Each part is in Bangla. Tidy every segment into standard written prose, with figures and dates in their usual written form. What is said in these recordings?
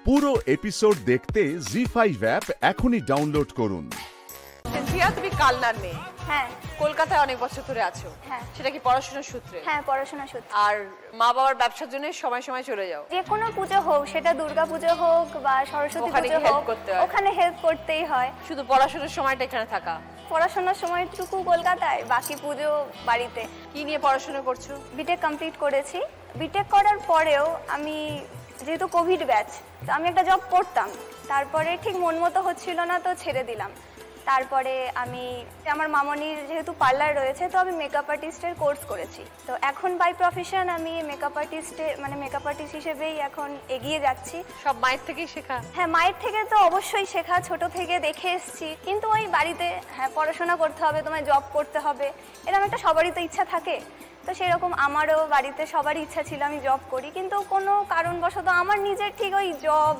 পুরো এপিসোড দেখতে জি5 অ্যাপ এখনই ডাউনলোড করুন। সিনথিয়া, তুমি কালনার মেয়ে। হ্যাঁ, কলকাতায় অনেক বছর ধরে আছো। হ্যাঁ। সেটা কি পড়াশোনার সূত্রে? হ্যাঁ, পড়াশোনার সূত্রে। আর মা বাবার ব্যবসার জন্য সময় সময় চলে যাও? যে কোনো পুজো হোক, সেটা দুর্গা পুজো হোক বা সরস্বতী ওখানে পুজো help হোক, করতে হয়। ওখানে হেল্প করতেই হয়। শুধু পড়াশোনার সময়টা এখানে থাকা? পড়াশোনার সময়টুকু কলকাতায়, বাকি পুজো বাড়িতে। কি নিয়ে পড়াশোনা করছো? বিটেক কমপ্লিট করেছি। বিটেক করার পরেও আমি যেহেতু কোভিড ব্যাচ, তো আমি একটা জব করতাম, তারপরে ঠিক মন মতো হচ্ছিল না, তো ছেড়ে দিলাম। তারপরে আমি আমার মামনির যেহেতু পার্লার রয়েছে, তো আমি মেকআপ আর্টিস্টের কোর্স করেছি। তো এখন বাই প্রফেশন আমি মেকআপ আর্টিস্ট হিসেবেই এখন এগিয়ে যাচ্ছি। সব মায়ের থেকেই শেখা? হ্যাঁ, মায়ের থেকে তো অবশ্যই শেখা, ছোট থেকে দেখে এসেছি। কিন্তু ওই বাড়িতে হ্যাঁ পড়াশোনা করতে হবে, তোমায় জব করতে হবে, এরকম একটা সবারই তো ইচ্ছা থাকে। তো সেরকম আমারও বাড়িতে সবারই ইচ্ছা ছিল আমি জব করি, কিন্তু কোনো কারণবশত আমার নিজের ঠিক ওই জব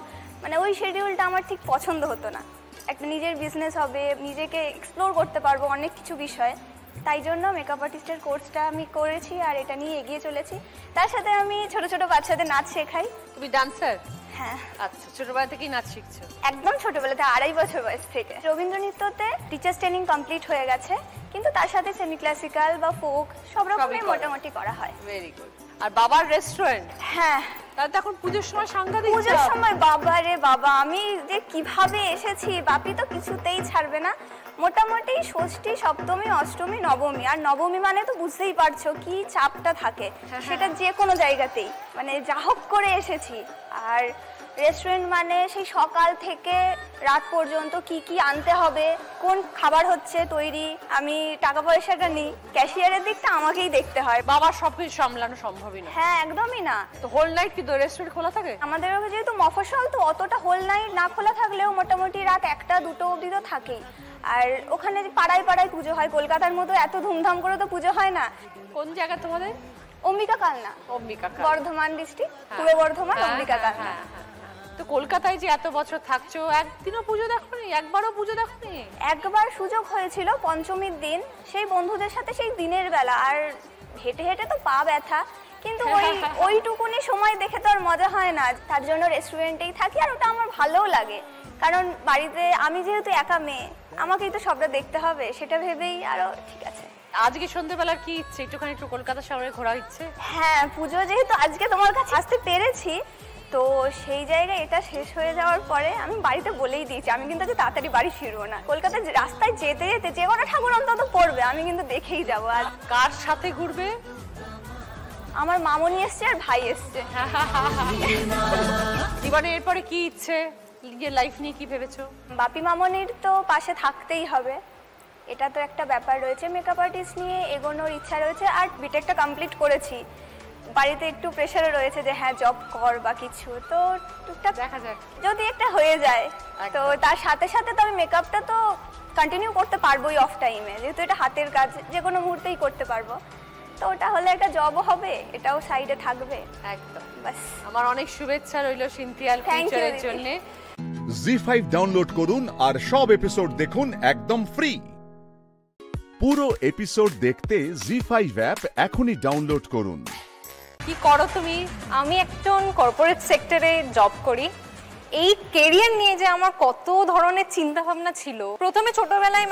ওই শিডিউলটা আমার ঠিক পছন্দ হতো না। একটা নিজের বিজনেস হবে, নিজেকে এক্সপ্লোর করতে পারবো অনেক কিছু বিষয়, তাই জন্য মেকআপ আর্টিস্টের কোর্সটা আমি করেছি আর এটা নিয়ে এগিয়ে চলেছি। তার সাথে আমি ছোট ছোট বাচ্চাদের নাচ শেখাই। তুমি ডান্সার? হ্যাঁ। আচ্ছা, ছোটবেলা থেকেই নাচ শিখছো? একদম ছোটবেলাতে, 2.5 বছর বয়স থেকে। রবীন্দ্র নৃত্যতে টিচার্স ট্রেনিং কমপ্লিট হয়ে গেছে, কিন্তু তার সাথে সেমি ক্লাসিক্যাল বা ফোক সব রকমই মোটামুটি করা হয়। Very good. আর বাবার রেস্টুরেন্ট? হ্যাঁ। তাহলে এখন পুজোর সময় সাংঘাতিক। পুজোর সময় বাবা রে বাবা, আমি যে কিভাবে এসেছি, বাপি তো কিছুতেই ছাড়বে না। মোটামুটি ষষ্ঠী, সপ্তমী, অষ্টমী, নবমী, আর নবমী মানে তো বুঝতেই পারছো কি চাপটা থাকে, সেটা যে কোনো জায়গাতেই যা হোক করে এসেছি। আর রেস্টুরেন্ট মানে সেই সকাল থেকে রাত পর্যন্ত কি কি আনতে হবে, কোন খাবার হচ্ছে তৈরি, আমি টাকা পয়সাটা নিই, ক্যাশিয়ারের দিকটা আমাকেই দেখতে হয়। বাবার সবকিছু সামলানো সম্ভবই না। হ্যাঁ, একদমই না। তো হোল নাইট কি রেস্টুরেন্ট খোলা থাকে? আমাদের যেহেতু মফস্বল, তো অতটা হোল নাইট না খোলা থাকলেও মোটামুটি রাত 1টা-2টো অবধি তো থাকেই। আর ওখানে পাড়ায় পাড়ায় পুজো হয়, কলকাতার মতো এত ধুমধাম করে তো পুজো হয় না। কোন জায়গা তোমাদের? অম্বিকা কালনা। অম্বিকা কালনা, বর্ধমান ডিস্ট্রিক্ট, পূর্ব বর্ধমান, অম্বিকা কালনা। তো কলকাতায় যে এত বছর থাকছো, একদিনও পুজো দেখোনি? একবারও পুজো দেখোনি? একবার সুযোগ হয়েছিল পঞ্চমীর দিন, সেই বন্ধুদের সাথে সেই দিনের বেলা, আর হেঁটে হেঁটে তো পা ব্যথা, কিন্তু ওইটুকুনি সময় দেখে তো আর মজা হয় না। তার জন্য রেস্টুরেন্টেই থাকি, আর ওটা আমার ভালোও লাগে, কারণ বাড়িতে আমি যেহেতু একা মেয়ে, আমাকেই তো সবটা দেখতে হবে, সেটা ভেবেই আরো ঠিক আছে। আজকে সন্ধ্যেবেলার কি ইচ্ছে? একটু কলকাতা শহরে ঘোরার ইচ্ছে? হ্যাঁ, পুজো যেহেতু আজকে তোমার কাছে আসতে পেরেছি, তো সেই জায়গায় এটা শেষ হয়ে যাওয়ার পরে আমি বাড়িতে বলেই দিয়েছি আমি কিন্তু তাড়াতাড়ি বাড়ি ফিরবো না। কলকাতার রাস্তায় যেতে যেতে যে কটা ঠাকুর অন্তত পড়বে আমি কিন্তু দেখেই যাবো। আর কার সাথে ঘুরবে? আমার মামনি এসছে আর ভাই এসছে। জীবনে এরপরে কি ইচ্ছে? নিজের লাইফ নিয়ে কি ভেবেছো? বাপি মামনির তো পাশে থাকতেই হবে, এটা তো একটা ব্যাপার রয়েছে। মেকআপ আর্টিস্ট নিয়ে এগোনোর ইচ্ছা রয়েছে, আর বিটেকটা কমপ্লিট করেছি। বাড়িতে একটু প্রেশারে রয়েছে যে হ্যাঁ জব কর বা কিছু, তো টুকটাক দেখা যাক যদি একটা হয়ে যায়। তো তার সাথে সাথে তো আমি মেকআপটা তো কন্টিনিউ করতে পারবোই অফ টাইমে, যেহেতু এটা হাতের কাজ, যে কোনো মুহূর্তেই করতে পারবো। তো ওটা হলে একটা জবও হবে, এটাও সাইডে থাকবে। একদম। বাস, আমার অনেক শুভেচ্ছা রইল সিনথিয়ার ফিউচারের জন্য। জি5 ডাউনলোড করুন আর সব এপিসোড দেখুন একদম ফ্রি। পুরো এপিসোড দেখতে জি5 অ্যাপ এখনই ডাউনলোড করুন। কি করো তুমি? আমি একজন কর্পোরেট সেক্টরে জব করি। এই ক্যারিয়ার নিয়ে যে আমার কত ধরনের চিন্তা ভাবনা ছিল। প্রথমে ছোটবেলায়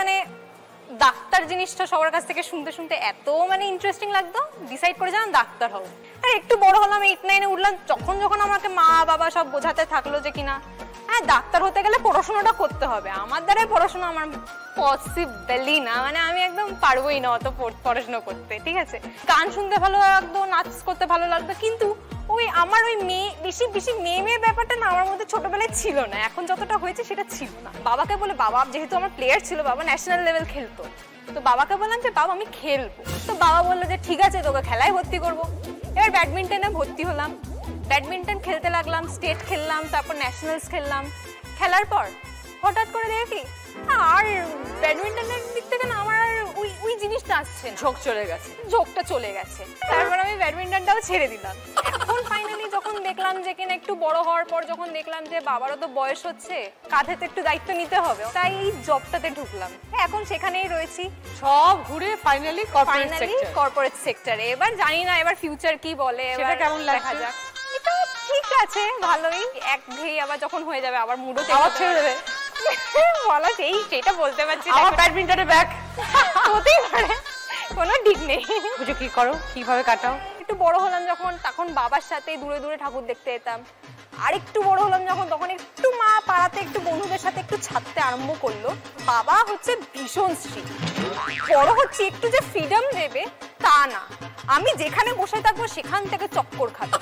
ডাক্তার জিনিসটা সবার কাছ থেকে শুনতে শুনতে এত ইন্টারেস্টিং লাগতো, ডিসাইড করে যে আমি ডাক্তার হব। আর একটু বড় হলাম, 8-9-এ উঠলাম, যখন আমাকে মা বাবা সব বোঝাতে থাকলো যে কিনা হ্যাঁ ডাক্তার হতে গেলে পড়াশোনাটা করতে হবে, আমার দ্বারাই পড়াশোনা আমার পসিবলই না, আমি একদম পারবোই না অত পড়াশোনা করতে। ঠিক আছে, গান শুনতে ভালো লাগতো, নাচ করতে ভালো লাগতো, কিন্তু আমার ওই বেশি মেয়ে ব্যাপারটা না আমার মধ্যে ছোটবেলায় ছিল না, এখন যতটা হয়েছে সেটা ছিল না। বাবাকে বলে, বাবা যেহেতু আমার প্লেয়ার ছিল, বাবা ন্যাশনাল লেভেল খেলতো, তো বাবাকে বললাম যে বাবা আমি খেলবো। তো বাবা বললো যে ঠিক আছে তোকে খেলায় ভর্তি করবো। এবার ব্যাডমিন্টনে ভর্তি হলাম, ব্যাডমিন্টন খেলতে লাগলাম, স্টেট খেললাম, তারপর ন্যাশনালস খেললাম। খেলার পর হঠাৎ করে দেখি আর ব্যাডমিন্টনের দিক থেকে না আমার ওই জিনিসটা আসছে, ঝোঁকটা চলে গেছে। তারপর আমি ব্যাডমিন্টনটাও ছেড়ে দিলাম। এখন ফাইনালি যখন দেখলাম যে কিনা একটু বড় হওয়ার পর যখন দেখলাম যে বাবারও তো বয়স হচ্ছে, কাঁধেতে একটু দায়িত্ব নিতে হবে, তাই এই জবটাতে ঢুকলাম। এখন সেখানেই রয়েছি, সব ঘুরে ফাইনালি কর্পোরেট সেক্টরে। এবার জানি না এবার ফিউচার কি বলে, সেটা কেমন দেখা যাক। এটা ঠিক ঠিক আছে ভালোই, একঘেয়ে আবার যখন হয়ে যাবে আবার মুডও আবার ছেড়ে দেবে। বলো সেটা বলতে পারছি না। আমার ব্যাডমিন্টনে ব্যাগ হতেই পারে, কোনো ঠিক নেই। পুজো কি করো, কিভাবে কাটাও? একটু বড় হলাম যখন, তখন বাবার সাথে দূরে দূরে ঠাকুর দেখতে যেতাম। আর একটু বড় হলাম যখন, তখন একটু মা পাড়াতে একটু বন্ধুদের সাথে একটু ছাড়তে আরম্ভ করলো। বাবা হচ্ছে ভীষণ স্ট্রিক্ট। বড় হচ্ছে একটু যে ফ্রিডম দেবে তা না, আমি যেখানে বসে থাকবো সেখান থেকে চক্কর খাবো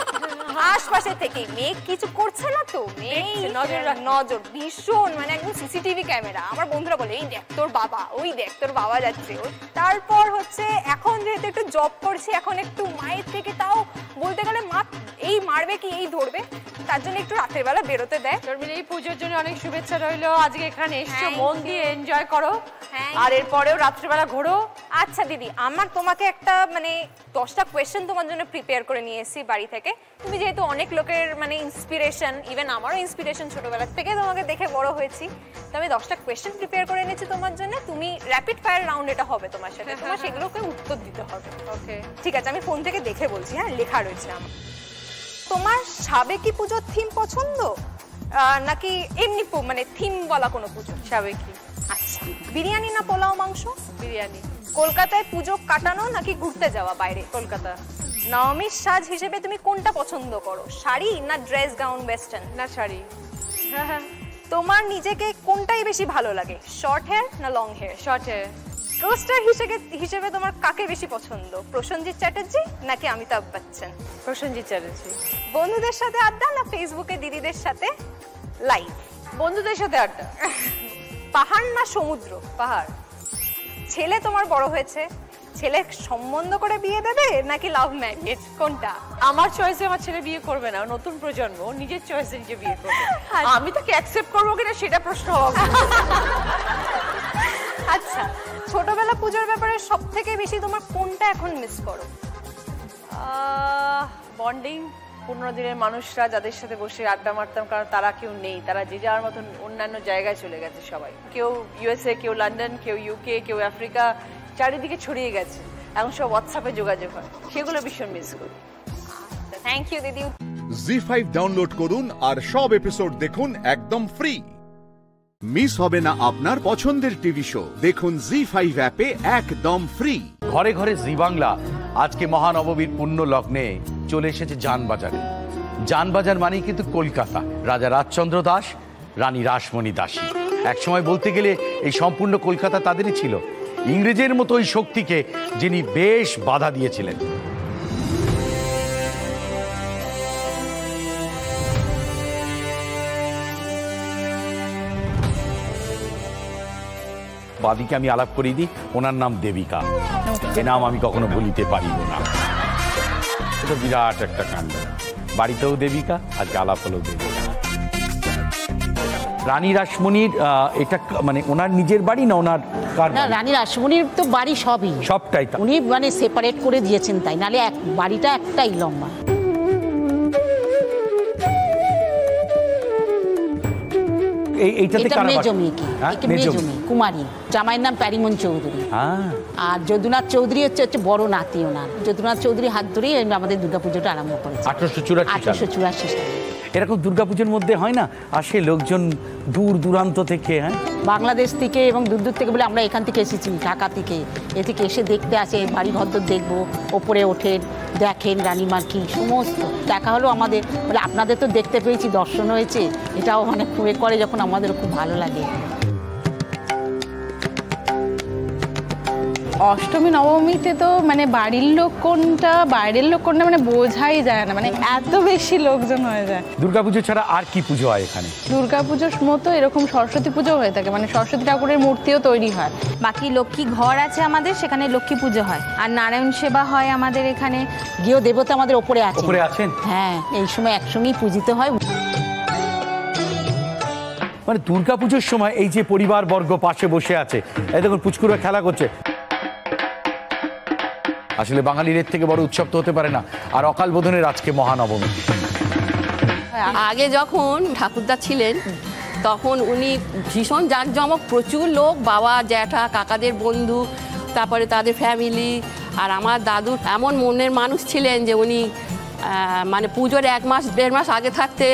আশপাশে থেকে। মেয়ে কিছু করছে না তো, নজর ভীষণ, মানে একদম সিসিটিভি ক্যামেরা। আমার বন্ধুরা বলে এই দেখ তোর বাবা, ওই দেখ তোর বাবা যাচ্ছে। তারপর হচ্ছে এখন যেহেতু একটু জব করছি, এখন একটু মায়ের থেকে তাও বলতে গেলে মা এই মারবে কি এই ধরবে, তার জন্য একটু রাতের বেলা বেরোতে দেয়। এই পুজোর জন্য অনেক শুভেচ্ছা রইলো। আজকে এখানে এসছো, Thank মন you. দিয়ে এনজয় করো, Thank আর এরপরেও রাত্রিবেলা ঘোরো। আচ্ছা দিদি, আমার তোমাকে একটা মানে 10টা কোয়েশ্চেন তোমার জন্য প্রিপেয়ার করে নিয়ে এসেছি বাড়ি থেকে। তুমি যেহেতু অনেক লোকের মানে ইন্সপিরেশন, ইভেন আমারও ইন্সপিরেশন, ছোটবেলা থেকে তোমাকে দেখে বড় হয়েছি, তো আমি 10টা কোয়েশ্চেন প্রিপেয়ার করে এনেছি তোমার জন্য। তুমি র্যাপিড ফায়ার রাউন্ড এটা হবে তোমার সাথে, তোমার সেগুলোকে উত্তর দিতে হবে। ওকে, ঠিক আছে, আমি ফোন থেকে দেখে বলছি। হ্যাঁ, লেখা রয়েছে আমার। তোমার সাবেকি পুজোর থিম পছন্দ নাকি এমনি মানে থিম বলা কোনো পুজো? সাবেকি। আচ্ছা, বিরিয়ানি না পোলাও মাংস? বিরিয়ানি। কলকাতায় পুজো কাটানো নাকি ঘুরতে যাওয়া বাইরে? কলকাতা। নবমীর সাজ হিসেবে তুমি কোনটা পছন্দ করো, শাড়ি না ড্রেস গাউন ওয়েস্টার্ন? না শাড়ি। তোমার নিজেকে কোনটাই বেশি ভালো লাগে, শর্ট হেয়ার না লং হেয়ার? Short hair. রোস্টার হিসেবে তোমার কাকে বেশি পছন্দ, প্রসেনজিৎ চ্যাটার্জি নাকি অমিতাভ বচ্চন? প্রসেনজিৎ চ্যাটার্জি। বন্ধুদের সাথে আড্ডা না ফেসবুকে দিদিদের সাথে লাইভ? বন্ধুদের সাথে আড্ডা। পাহাড় না সমুদ্র? পাহাড়। ছেলে তোমার বড় হয়েছে, ছেলে সম্বন্ধ করে বিয়ে দেবে নাকি লাভ ম্যারেজ, কোনটা? আমার চয়েসে আমার ছেলে বিয়ে করবে না, নতুন প্রজন্ম নিজের চয়েসে নিজে বিয়ে করবে। আমি তাকে অ্যাকসেপ্ট করবো কিনা সেটা প্রশ্ন হবে। আচ্ছা, ছোটবেলা পুজোর ব্যাপারে সব থেকে বেশি তোমার কোনটা এখন মিস করো? বন্ডিং, 15 দিনের মানুষরা যাদের সাথে বসে আড্ডা মারতাম, কারণ তারা কেউ নেই, তারা যে যার মতন অন্যান্য জায়গায় চলে গেছে সবাই। কেউ ইউএসএ, কেউ লন্ডন, কেউ ইউকে, কেউ আফ্রিকা, চারিদিকে ছড়িয়ে গেছে। এখন সব হোয়াটসঅ্যাপে যোগাযোগ হয়, সেগুলো ভীষণ মিস করি। থ্যাংক ইউ দিদি। জি5 ডাউনলোড করুন আর সব এপিসোড দেখুন একদম ফ্রি। মিস হবে না আপনার পছন্দের টিভি শো, দেখুন জি5 অ্যাপে একদম ফ্রি। ঘরে ঘরে জি বাংলা আজকে মহানবমীর পুণ্য লগ্নে চলে এসেছে জানবাজারে। জানবাজার মানেই কিন্তু কলকাতা। রাজা রাজচন্দ্র দাস, রানী রাসমণি দাসী। একসময় বলতে গেলে এই সম্পূর্ণ কলকাতা তাদেরই ছিল। ইংরেজের মতো ওই শক্তিকে যিনি বেশ বাধা দিয়েছিলেন। বাদিকে আমি আলাপ করিয়ে দিই, ওনার নাম দেবিকা। এ নাম আমি কখনো ভুলিতে পারিব না। এটা বিরাট একটা কাণ্ড। বাড়িতেও দেবিকা, আজকে আলাপ হলেও দেবিকা। রানী রাসমণির এটা মানে ওনার নিজের বাড়ি না ওনার কার? না, রানী রাসমণির তো বাড়ি সবই, সবটাই উনি মানে সেপারেট করে দিয়েছেন, তাই নালে বাড়িটা একটাই লম্বা। এইটাতে এটা মেয়ে জমি, মেয়ে জমি, কুমারী। জামাইয়ের নাম প্যারিমন চৌধুরী, আর যদুনাথ চৌধুরী হচ্ছে বড় নাতি ওনার। যদুনাথ চৌধুরী হাত ধরেই আমাদের দুর্গাপুজোটা আরম্ভ করেছে 1884 সালে। এরকম দুর্গাপুজোর মধ্যে হয় না, আসে লোকজন দূর দূরান্ত থেকে, হ্যাঁ, বাংলাদেশ থেকে এবং দূর দূর থেকে। বলে আমরা এখান থেকে এসেছি, ঢাকা থেকে, এ থেকে এসে দেখতে আসে, বাড়ি ঘর দেখবো, ওপরে ওঠেন, দেখেন রানীমার কি সমস্ত দেখা হলো আমাদের। বলে আপনাদের তো দেখতে পেয়েছি, দর্শন হয়েছে, এটাও মানে খুবই করে, যখন আমাদের খুব ভালো লাগে। অষ্টমী নবমীতে তো মানে বাড়ির লোক কোনটা বাইরের লোক কোনটা মানে বোঝাই যায় না, মানে এত বেশি লোকজন হয়ে যায়। দুর্গাপুজো ছাড়া আর কি পুজো হয় এখানে? দুর্গাপুজোর মতো এরকম সরস্বতী পুজো হয়ে থাকে, মানে সরস্বতী ঠাকুরের মূর্তিও তৈরি হয়। বাকি লক্ষ্মী ঘর আছে আমাদের, সেখানে লক্ষ্মী পুজো হয়, আর নারায়ণ সেবা হয় আমাদের এখানে। গৃহ দেবতা আমাদের ওপরে আছে। ওপরে আছেন? হ্যাঁ, এই সময় একসঙ্গেই পূজিত হয়। মানে দুর্গাপুজোর সময় এই যে পরিবার বর্গ পাশে বসে আছে, এই দেখুন পুচকুরা খেলা করছে। আসলে বাঙালির এর থেকে বড় উৎসব তো হতে পারে না। আর অকাল বোধনের আজকে মহানবমী। আগে যখন ঠাকুরদা ছিলেন তখন উনি ভীষণ জাঁকজমক, প্রচুর লোক, বাবা জ্যাঠা কাকাদের বন্ধু, তারপরে তাদের ফ্যামিলি। আর আমার দাদু এমন মনের মানুষ ছিলেন যে উনি মানে পুজোর 1 মাস 1.5 মাস আগে থাকতে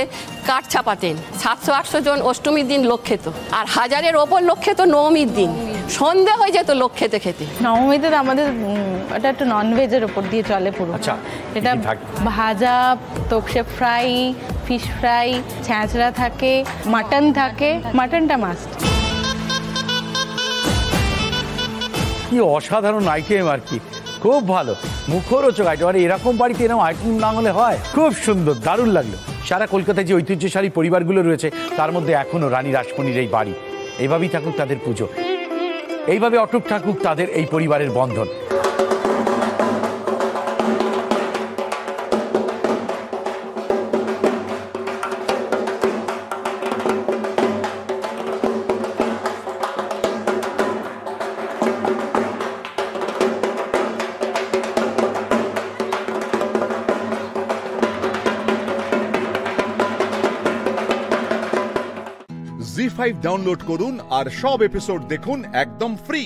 কাঠ চাপাতেন। 700-800 জন অষ্টমীর দিন লোক খেত, আর 1000-এর ওপর লোক খেত নবমীর দিন। সন্ধে হয়ে যেত লোক খেতে খেতে। নবমীতে আমাদের এটা একটু ননভেজের ওপর দিয়ে চলে পুরো। আচ্ছা, এটা ভাজা, তোপসে ফ্রাই, ফিশ ফ্রাই, ছ্যাঁচড়া থাকে, মাটন থাকে। মাটনটা মাস্ট। কি অসাধারণ আইটেম আর কি, খুব ভালো, মুখরোচক আইটেম। আর এরকম বাড়িতে এরকম আইটেম না হলে হয়? খুব সুন্দর, দারুণ লাগলো। সারা কলকাতায় যে ঐতিহ্যশালী পরিবারগুলো রয়েছে তার মধ্যে এখনো রানী রাসমণির এই বাড়ি। এইভাবেই থাকুক তাদের পুজো, এইভাবে অটুট থাকুক তাদের এই পরিবারের বন্ধন। জি5 ডাউনলোড করুন আর সব এপিসোড দেখুন একদম ফ্রি।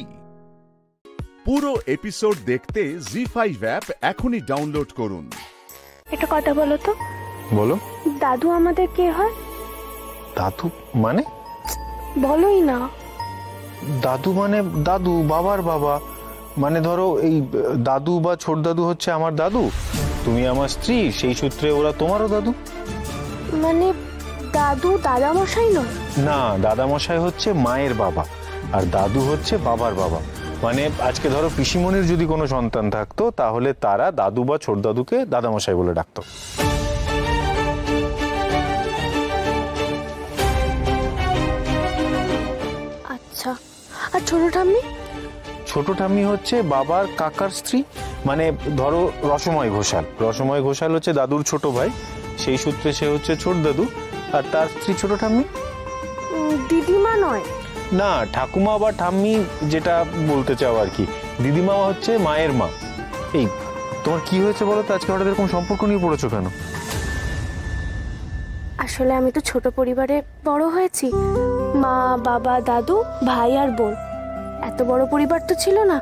পুরো এপিসোড দেখতে জি5 অ্যাপ এখনই ডাউনলোড করুন। একটা কথা বলো তো। বলো। দাদু আমাদের কে হয়? দাদু মানে? বলোই না। দাদু মানে দাদু, বাবার বাবা। মানে ধরো এই দাদু বা ছোট দাদু হচ্ছে আমার দাদু, তুমি আমার স্ত্রী, সেই সূত্রে ওরা তোমারও দাদু। মানে দাদু দাদামশাই নয়? না, দাদামশাই হচ্ছে মায়ের বাবা, আর দাদু হচ্ছে বাবার বাবা। মানে আজকে ধরো পিসিমণির যদি কোনো সন্তান থাকতো তাহলে তারা দাদু বা ছোট দাদুকে দাদামশাই বলে ডাকতো। আচ্ছা, আর ছোট ঠাম্মি? ছোট ঠাম্মি হচ্ছে বাবার কাকার স্ত্রী, মানে ধরো রসময় ঘোষাল। রসময় ঘোষাল হচ্ছে দাদুর ছোট ভাই, সেই সূত্রে সে হচ্ছে ছোট দাদু, আর তার স্ত্রী ছোট ঠাম্মি। দিদিমা নয়? না, ঠাকুমা বা ঠাম্মি যেটা বলতে চাও আর কি। দিদিমা হচ্ছে মায়ের মা। এই তোমার কি হয়েছে বলো তো, আজকে হঠাৎ এরকম সম্পর্ক নিয়ে পড়েছো কেন? আসলে আমি তো ছোট পরিবারে বড় হয়েছি, মা বাবা দাদু ভাই আর বোন। এত বড় পরিবার তো ছিল না,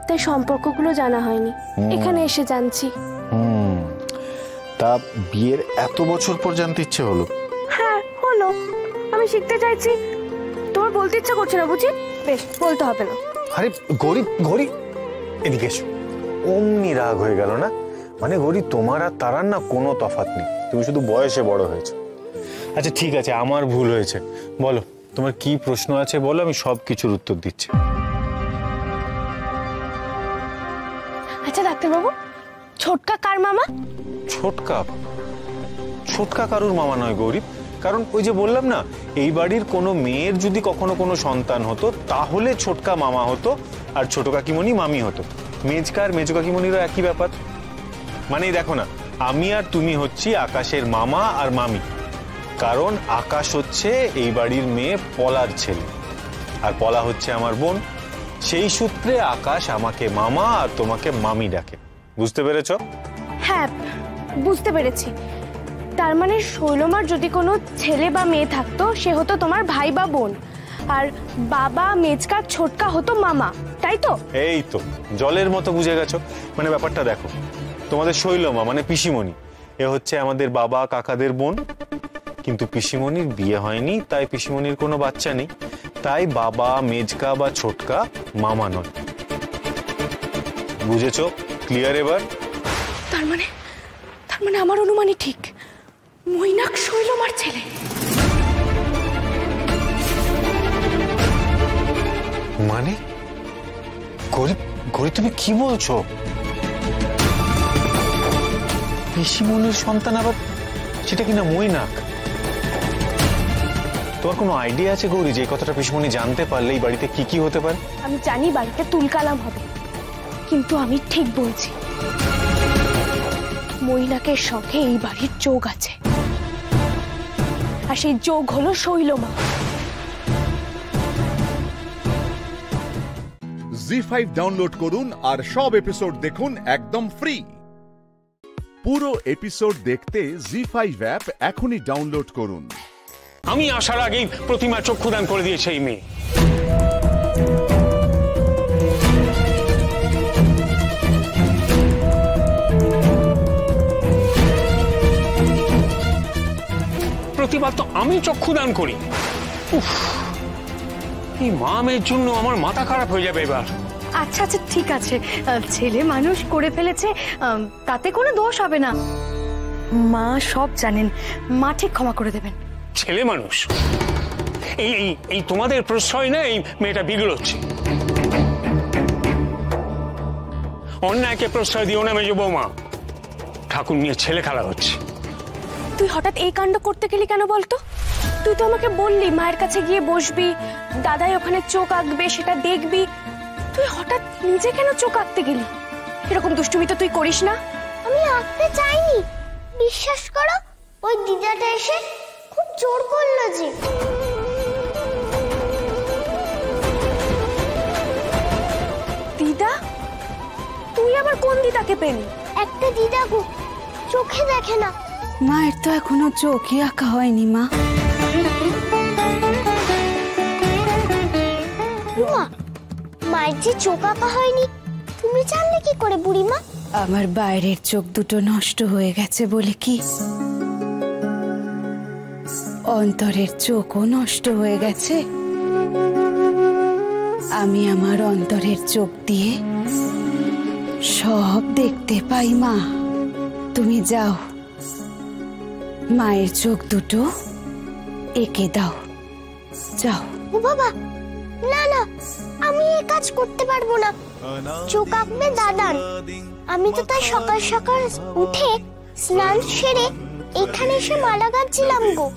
তাই সম্পর্কগুলো জানা হয়নি, এখানে এসে জানছি। তা বিয়ের এত বছর পর জানতে ইচ্ছে হলো? হ্যাঁ হলো, আমি শিখতে চাইছি। তোমার বলতে ইচ্ছা করছে না বুঝি? বেশ, বলতে হবে না। আরে গৌরী এদিকে এসো। অমনি রাগ হয়ে গেল না? মানে গৌরী, তোমার আর তারার না কোনো তফাৎ নেই, তুমি শুধু বয়সে বড় হয়েছো। আচ্ছা ঠিক আছে, আমার ভুল হয়েছে। বলো তোমার কি প্রশ্ন আছে, বলো, আমি সব কিছুর উত্তর দিচ্ছি। আচ্ছা ডাক্তারবাবু, ছোটকা কার মামা? ছোটকা কারুর মামা নয় গৌরী, কারণ ওই যে বললাম না, এই বাড়ির কোনো মেয়ের যদি কখনো কোনো সন্তান হতো তাহলে ছোটকা মামা হতো, আর ছোট কাকিমণি মামি হতো। মেজকা আর মেজো কাকিমণিরও একই ব্যাপার। মানে দেখো না, আমি আর তুমি হচ্ছি আকাশের মামা আর মামি, কারণ আকাশ হচ্ছে এই বাড়ির মেয়ে পলার ছেলে, আর পলা হচ্ছে আমার বোন। সেই সূত্রে আকাশ আমাকে মামা আর তোমাকে মামি ডাকে। বুঝতে পেরেছ? হ্যাঁ বুঝতে পেরেছি। তার মানে শৈলমার যদি কোনো ছেলে বা মেয়ে থাকতো সে হতো তোমার ভাই বা বোন, আর বাবা মেজকা ছোটকা হতো মামা, তাই তো? এই তো জলের মতো বুঝে গেছো। মানে ব্যাপারটা দেখো, তোমাদের শৈলমা মানে পিসিমণি, এ হচ্ছে আমাদের বাবা কাকাদের বোন, কিন্তু পিসিমণির বিয়ে হয়নি, তাই পিসিমণির কোনো বাচ্চা নেই, তাই বাবা মেজকা বা ছোটকা মামা নয়। বুঝেছো? ক্লিয়ার এবার? তার মানে আমার অনুমানই ঠিক, মৈনাক শৈলমার ছেলে। মানে গৌরী তুমি কি বলছো? পিসিমণির সন্তান, আবার সেটা কিনা মৈনাক? তোমার কোনো আইডিয়া আছে গৌরী যে কথাটা পিসিমণি জানতে পারলে এই বাড়িতে কি কি হতে পারে? আমি জানি বাড়িতে তুলকালাম হবে, কিন্তু আমি ঠিক বলছি, মৈনাকের সঙ্গে এই বাড়ির যোগ আছে, আর সেই যোগ হলো শৈলমা। জি5 ডাউনলোড করুন আর সব এপিসোড দেখুন একদম ফ্রি। পুরো এপিসোড দেখতে জি5 অ্যাপ এখনই ডাউনলোড করুন। আমি আসার আগেই প্রতিমা চক্ষুদান করে দিয়েছে এই মেয়ে। প্রতিবার তো আমি চক্ষুদান করি। উফ, এই মা মেয়ের জন্য আমার মাথা খারাপ হয়ে যাবে এবার। আচ্ছা আচ্ছা ঠিক আছে, ছেলে মানুষ করে ফেলেছে, তাতে কোনো দোষ হবে না। মা সব জানেন, মা ঠিক ক্ষমা করে দেবেন। ছেলে মানুষ? এই এই তোমাদের প্রশ্রয় না এই মেয়েটা বিগড়চ্ছে। অন্যায়কে প্রশ্রয় দিও না মেজ বৌমা, ঠাকুর নিয়ে ছেলে খেলা হচ্ছে। তুই হঠাৎ এই কাণ্ড করতে গেলি কেন বলতো? তুই তো আমাকে বললি মায়ের কাছে গিয়ে বসবি, দাদাই ওখানে চোখ আঁকবে সেটা দেখবি। তুই হঠাৎ নিজে কেন চোখ আঁকতে গেলি? এরকম দুষ্টুমি তো তুই করিস না। আমি আঁকতে চাইনি, বিশ্বাস করো ওই দিদাটা এসে খুব জোর করলো যে। দিদা? তুই আবার কোন দিদাকে পেলি? একটা দিদা গো, চোখে দেখে না। মায়ের তো এখনো চোখই আঁকা হয়নি মা। মায়ের যে চোখ আঁকা হয়নি তুমি জানলে কি করে বুড়িমা? আমার বাইরের চোখ দুটো নষ্ট হয়ে গেছে বলে কি অন্তরের চোখও নষ্ট হয়ে গেছে? আমি আমার অন্তরের চোখ দিয়ে সব দেখতে পাই মা। তুমি যাও, মায়ের চোখ দুটো এঁকে দাও, যাও। ও বাবা, না না, আমি এই কাজ করতে পারবো না। চোখ আঁকবে দাদান। আমি তো তাই সকাল সকাল উঠে স্নান সেরে এখানে এসে মালা গাঁথছিলাম গো।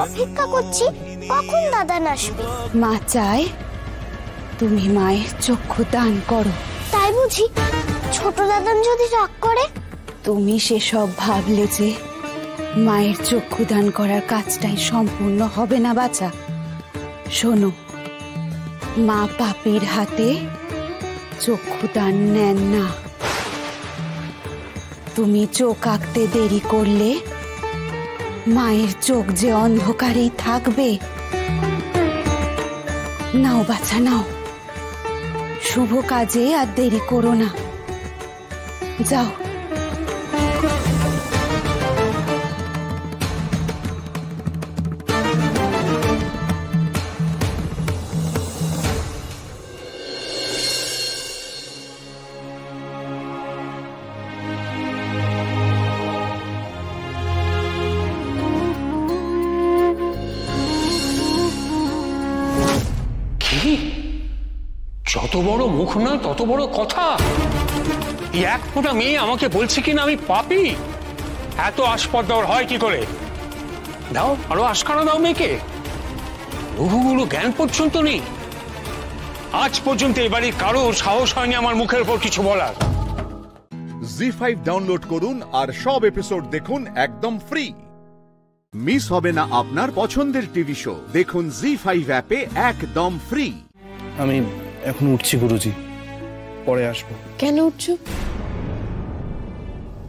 অপেক্ষা করছি কখন দাদান আসবে। মা চায় তুমি মায়ের চক্ষু দান করো। তাই বুঝি? ছোট দাদান যদি রাগ করে? তুমি সেসব ভাবলে যে মায়ের চক্ষু দান করার কাজটাই সম্পূর্ণ হবে না বাছা। শোনো, মা পাপের হাতে চক্ষু দান নেন না। তুমি চোখ আঁকতে দেরি করলে মায়ের চোখ যে অন্ধকারেই থাকবে। নাও বাছা নাও, শুভ কাজে আর দেরি করো না, যাও। যত বড় মুখ না তত বড় কথা। এক ফোঁটা মেয়ে আমাকে বলছে কিনা আমি পাপী। এত আস্পদ দেওয়ার হয় কি করে? দাও, আরো আশকারা দাও মেয়েকে। বহুগুলো জ্ঞান পর্যন্ত নেই। আজ পর্যন্ত এবারে কারো সাহস হয়নি আমার মুখের উপর কিছু বলার। জি5 ডাউনলোড করুন আর সব এপিসোড দেখুন একদম ফ্রি। মিস হবে না আপনার পছন্দের টিভি শো। দেখুন জি5 অ্যাপে একদম ফ্রি। আমি এখন উঠছি গুরুজি, পরে আসবো। কেন উঠছো?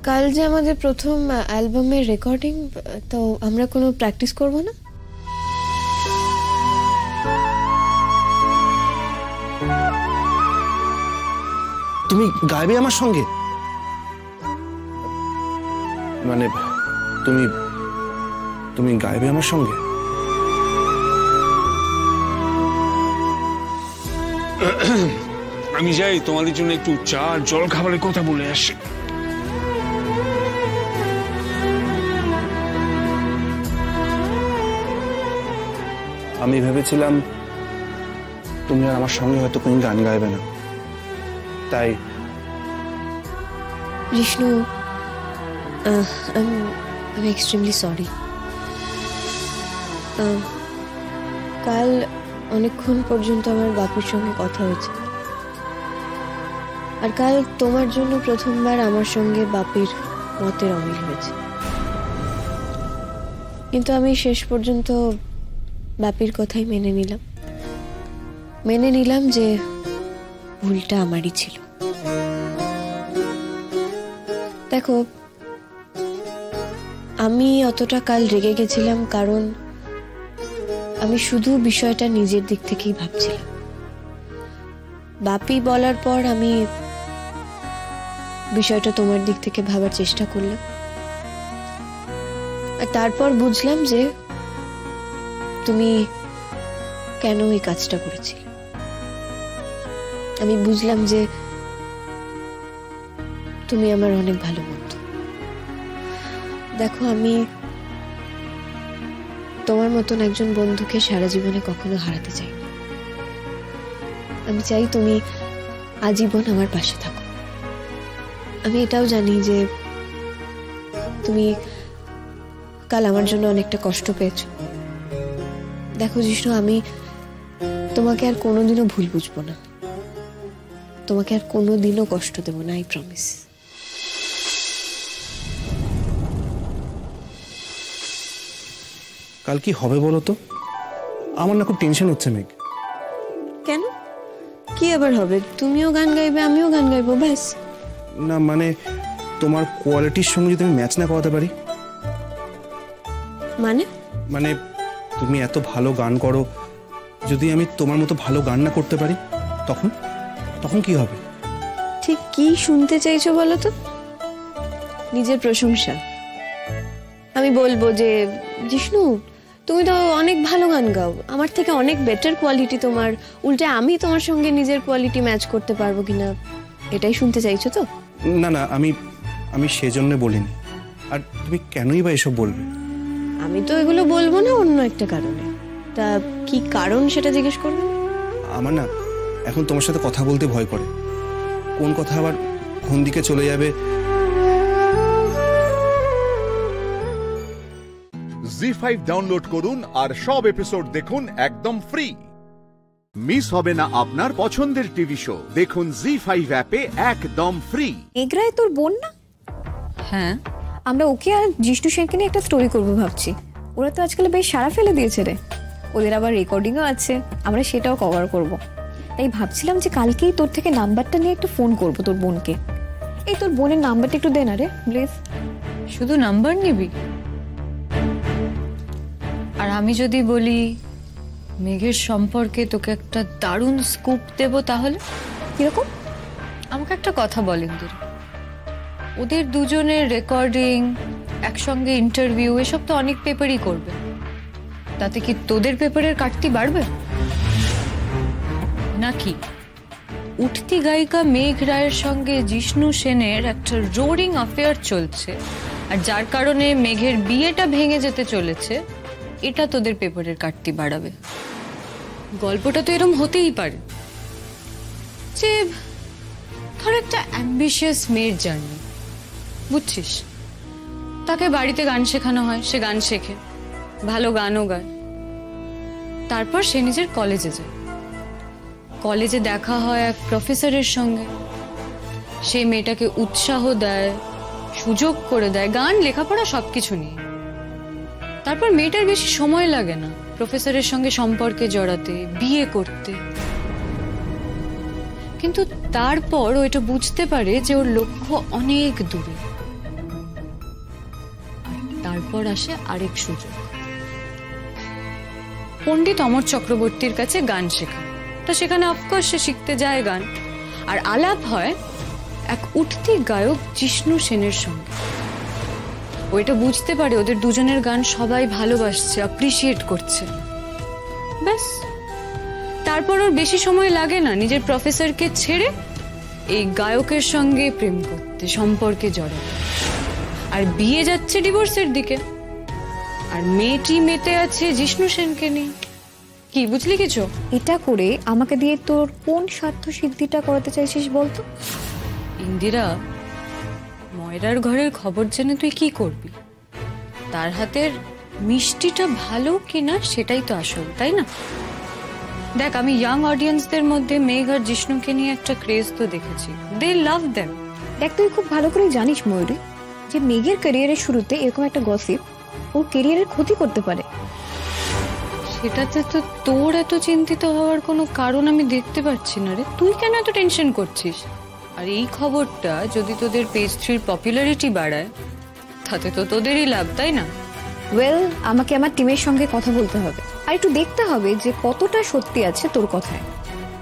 কাল যে আমাদের প্রথম অ্যালবামের রেকর্ডিং, তো আমরা কোনো প্র্যাকটিস করব না? তুমি গাইবে আমার সঙ্গে? মানে তুমি গাইবে আমার সঙ্গে? আমি যাই, তোমাদের জন্য একটু চা আর জল খাবারের কথা বলে আসি। আমি ভেবেছিলাম তুমি আর আমার সঙ্গে হয়তো কোনো গান গাইবে না, তাই। বিষ্ণু, আমি এক্সট্রিমলি সরি। কাল অনেকক্ষণ পর্যন্ত আমার বাপির সঙ্গে কথা হয়েছে, আর কাল তোমার জন্য প্রথমবার আমার সঙ্গে বাপির মতের অমিল হয়েছে। কিন্তু আমি শেষ পর্যন্ত বাপির কথাই মেনে নিলাম যে ভুলটা আমারই ছিল। দেখো, আমি অতটা কাল রেগে গেছিলাম কারণ আমি শুধু বিষয়টা নিজের দিক থেকেই ভাবছিলাম। বাপি বলার পর আমি বিষয়টা তোমার দিক থেকে ভাবার চেষ্টা করলাম, আর তারপর বুঝলাম যে তুমি কেন এই কাজটা করেছিলে। আমি বুঝলাম যে তুমি আমার অনেক ভালো বন্ধু। দেখো, আমি তোমার মতন একজন বন্ধুকে সারা জীবনে কখনো হারাতে চাই না। আমি চাই তুমি আজীবন আমার পাশে থাকো। আমি এটাও জানি যে তুমি কাল আমার জন্য অনেকটা কষ্ট পেয়েছো। দেখো জিষ্ণু, আমি তোমাকে আর কোনোদিনও ভুল বুঝবো না, তোমাকে আর কোনোদিনও কষ্ট দেবো না, আই প্রমিস। কাল কি হবে বলো তো? আমার না খুব টেনশন হচ্ছে মেঘ। কেন? কি আবার হবে? তুমিও গান গাইবে, আমিও গান গাইবো, ব্যাস। না মানে তোমার কোয়ালিটির সঙ্গে যদি আমি ম্যাচ না করাতে পারি। মানে মানে তুমি এত ভালো গান করো, যদি আমি তোমার মতো ভালো গান না করতে পারি তখন তখন কি হবে? ঠিক কি শুনতে চাইছো বলো তো? নিজের প্রশংসা। আমি বলবো যে জিষ্ণু, তুমি তো অনেক ভালো গান গাও, আমার থেকে অনেক বেটার কোয়ালিটি তোমার, উল্টে আমি তোমার সঙ্গে নিজের কোয়ালিটি ম্যাচ করতে পারবো কিনা, এটাই শুনতে চাইছো তো? না না, আমি সেজন্য বলিনি। আর তুমি কেনই বা এসব বলবে? আমি তো এগুলো বলবো না অন্য একটা কারণে। তা কি কারণ সেটা জিজ্ঞেস করবে? আমার না এখন তোমার সাথে কথা বলতে ভয় করে, কোন কথা আবার কোন দিকে চলে যাবে। জি5 ডাউনলোড করুন আর সব এপিসোড দেখুন একদম ফ্রি। মিস হবে না আপনার পছন্দের টিভি শো, দেখুন জি5 অ্যাপে একদম ফ্রি। এগরায় তোর বোন না? হ্যাঁ, আমরা ওকে আর জিষ্ণু সেনকে নিয়ে একটা স্টোরি করবো ভাবছি। ওরা তো আজকাল বেশ সারা ফেলে দিয়েছে রে, ওদের আবার রেকর্ডিংও আছে, আমরা সেটাও কভার করব। তাই ভাবছিলাম যে কালকেই তোর থেকে নাম্বারটা নিয়ে একটু ফোন করব তোর বোনকে। এই তোর বোনের নাম্বারটা একটু দে না রে প্লিজ। শুধু নাম্বার নিবি? আর আমি যদি বলি মেঘের সম্পর্কে তোকে একটা দারুণ স্কুপ দেব, তাহলে কিরকম? আমাকে একটা কথা বলেন, ওদের দুজনের রেকর্ডিং, একসঙ্গে ইন্টারভিউ, এসব তো অনেক পেপারই করবে, তাতে কি তোদের পেপারের কাটতি বাড়বে নাকি? উঠতি গায়িকা মেঘ রায়ের সঙ্গে জিষ্ণু সেনের একটা রোরিং অ্যাফেয়ার চলছে, আর যার কারণে মেঘের বিয়েটা ভেঙে যেতে চলেছে, এটা তোদের পেপারের কাটতি বাড়াবে? গল্পটা তো এরকম হতেই পারে যে ধর একটা অ্যাম্বিশিয়াস মেয়ের জার্নি, বুঝছিস, তাকে বাড়িতে গান শেখানো হয়, সে গান শেখে, ভালো গানও গায়, তারপর সে নিজের কলেজে যায়, কলেজে দেখা হয় এক প্রফেসরের সঙ্গে, সে মেয়েটাকে উৎসাহ দেয়, সুযোগ করে দেয়, গান, লেখাপড়া সবকিছু নিয়ে। তারপর মেয়েটার বেশি সময় লাগে না প্রফেসরের সঙ্গে সম্পর্কে জড়াতে, বিয়ে করতে, কিন্তু তারপর ও এটা বুঝতে পারে যে ওর লক্ষ্য অনেক দূরে। তারপর আসে আরেক সুযোগ, পণ্ডিত অমর চক্রবর্তীর কাছে গান শেখা। তো সেখানে অফকোর্স সে শিখতে যায় গান, আর আলাপ হয় এক উঠতি গায়ক জিষ্ণু সেনের সঙ্গে। ও এটা বুঝতে পারে ওদের দুজনের গান সবাই ভালোবাসছে, অ্যাপ্রিসিয়েট করছে, ব্যাস। তারপর ওর বেশি সময় লাগে না নিজের প্রফেসরকে ছেড়ে এই গায়কের সঙ্গে প্রেম করতে, সম্পর্কে জড়াতে, আর বিয়ে যাচ্ছে ডিভোর্সের দিকে, আর মেয়েটি মেতে আছে জিষ্ণু সেনকে নিয়ে। কি বুঝলি কিছু? এটা করে আমাকে দিয়ে তোর কোন স্বার্থ সিদ্ধিটা করাতে চাইছিস বলতো? ইন্দিরা, ময়রার ঘরের খবর জেনে তুই কি করবি? তার হাতের মিষ্টিটা ভালো কিনা সেটাই তো আসল, তাই না? দেখ, আমি ইয়াং অডিয়েন্সদের মধ্যে মেঘ আর জিষ্ণুকে নিয়ে একটা ক্রেজ তো দেখেছি, দে লাভ দেম। দেখ, তুই খুব ভালো করে জানিস ময়ূরী যে মেঘের ক্যারিয়ারের শুরুতে এরকম একটা গসিপ ওর ক্যারিয়ারের ক্ষতি করতে পারে। সেটাতে তো তোর এত চিন্তিত হওয়ার কোনো কারণ আমি দেখতে পাচ্ছি না রে। তুই কেন এত টেনশন করছিস? আর এই খবরটা যদি তোদের পেজ 3 পপুলারিটি বাড়ায়, তাতে তো তোদেরই লাভ, তাই না? ওয়েল, আমাকে আমার টিমের সঙ্গে কথা বলতে হবে, আর একটু দেখতে হবে যে কতটা সত্যি আছে তোর কথায়।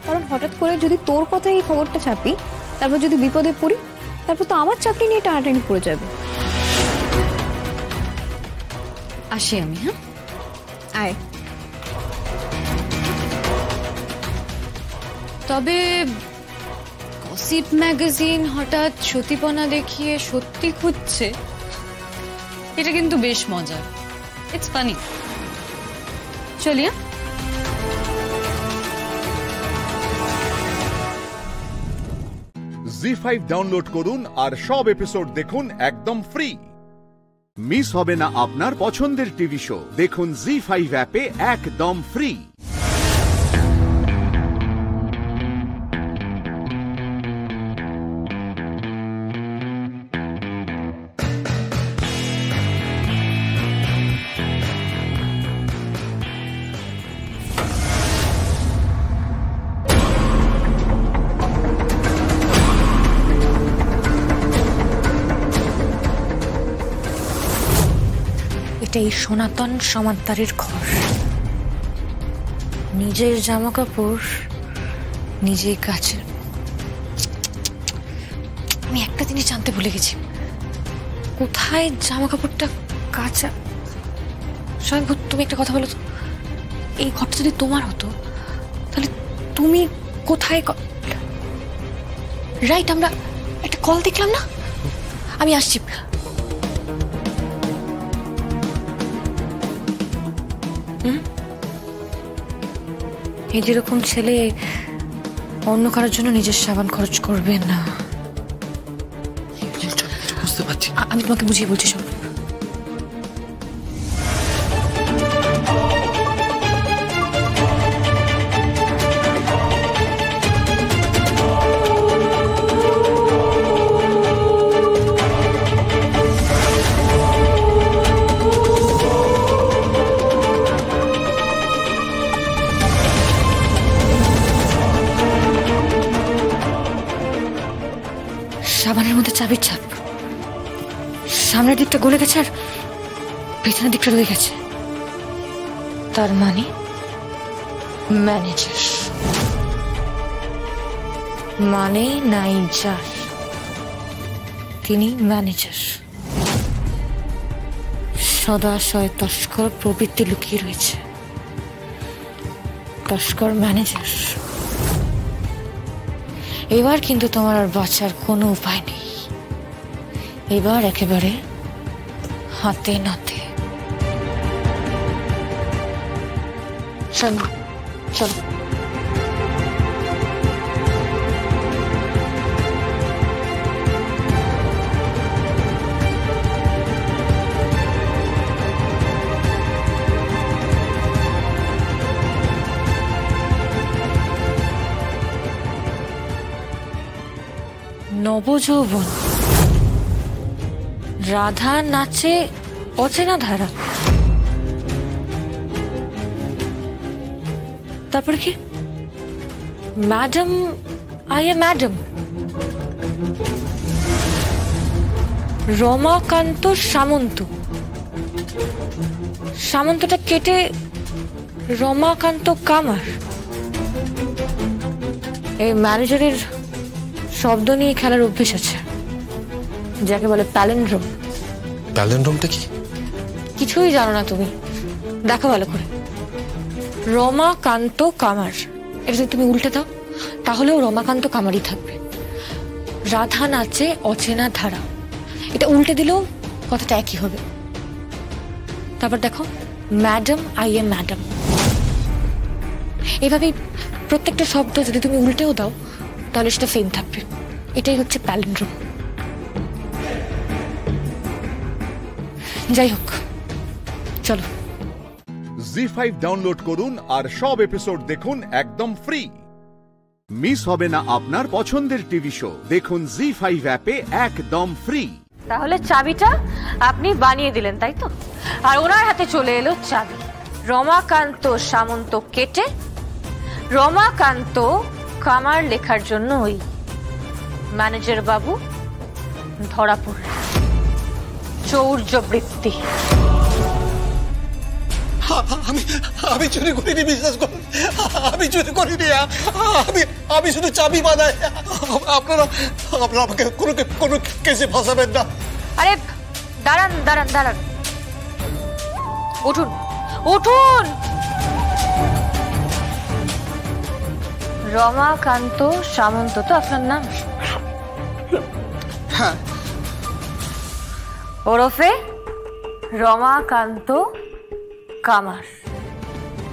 কারণ হঠাৎ করে যদি তোর কথায় এই খবরটা ছাপি, তারপর যদি বিপদে পড়ি, তারপর তো আমার চাকরি নিয়ে টানাটানি পড়ে যাবে। আসি আমি। হ্যাঁ, আয়। তবে গসিপ ম্যাগাজিন হঠাৎ সতীপনা দেখিয়ে সত্যি খুঁজছে, এটা কিন্তু বেশ মজা। It's funny. চলিয়া জি5 ডাউনলোড করুন আর সব এপিসোড দেখুন একদম ফ্রি। মিস হবে না আপনার পছন্দের টিভি শো, দেখুন জি5 অ্যাপে একদম ফ্রি। এই সনাতন সমান্তরের ঘর, নিজের জামা কাপড় নিজেই কাচে। আমি একটা জিনিস জানতে ভুলে গেছি, কোথায় জামা কাপড়টা কাচা। স্বয়ংভূত, তুমি একটা কথা বলো তো, এই ঘরটা যদি তোমার হতো তাহলে তুমি কোথায়? রাইট, আমরা একটা কল দেখলাম না? আমি আসছি। এই যেরকম ছেলে অন্য কারোর জন্য নিজের সাবান খরচ করবে না। বুঝতে পারছি, আমি তোমাকে বুঝিয়ে বলছি। সব সাবানের মধ্যে চাবির ছাপ, সামনের দিকটা গলে গেছে আর পেছনের দিকটা রয়ে গেছে। তার মানে ম্যানেজার, মানে নাইজার, তিনি ম্যানেজার। সদাশয় তস্কর প্রবৃত্তি লুকিয়ে রয়েছে। তস্কর ম্যানেজার। এবার কিন্তু তোমার আর বাঁচার কোনো উপায় নেই। এবার একেবারে হাতে নাতে। চলো চলো। নবযৌবন, রাধা নাচে অচেনা ধারা। তারপরে কি? Madam I A madam. Ramakanta Samanta, সামন্তটা কেটে রমাকান্ত কামার। এই ম্যানেজারের শব্দ নিয়ে খেলার অভ্যেস আছে, যাকে বলে প্যালেন্ড্রোম। প্যালেন্ড্রোমটা কি? কিছুই জানো না তুমি? দেখো ভালো করে। রমাকান্ত কামার, এটা যদি তুমি উল্টে দাও তাহলেও রমাকান্ত কামারই থাকবে। রাধা নাচে অচেনা ধারা, এটা উল্টে দিলেও কথাটা একই হবে। তারপর দেখো, ম্যাডাম আই এম ম্যাডাম। এভাবেই প্রত্যেকটা শব্দ যদি তুমি উল্টেও দাও তাহলে সেটা সেম থাকবে। এটাই হচ্ছে প্যালেন্ড্রোম। যাই হোক, চলো। জি5 ডাউনলোড করুন আর সব এপিসোড দেখুন একদম ফ্রি। মিস হবে না আপনার পছন্দের টিভি শো, দেখুন জি5 অ্যাপে একদম ফ্রি। তাহলে চাবিটা আপনি বানিয়ে দিলেন, তাই তো? আর ওনার হাতে চলে এলো চাবি। রমাকান্ত সামন্ত কেটে রমাকান্ত কামার লেখার জন্য ওই ম্যানেজার বাবু ধরা পড়ল। চৌর্যবৃত্তি। আমি চুরি করিনি, বিশ্বাস করুন। আমি চুরি করিনি। আমি শুধু চাবি বানাই। আপনারা আমাকে কোনো কেসে ফাঁসাবেন না। আরে দাঁড়ান দাঁড়ান দাঁড়ান, উঠুন উঠুন। রমাকান্ত সামন্ত তো আপনার নাম? হ্যাঁ। ওরফে রমাকান্ত কামার,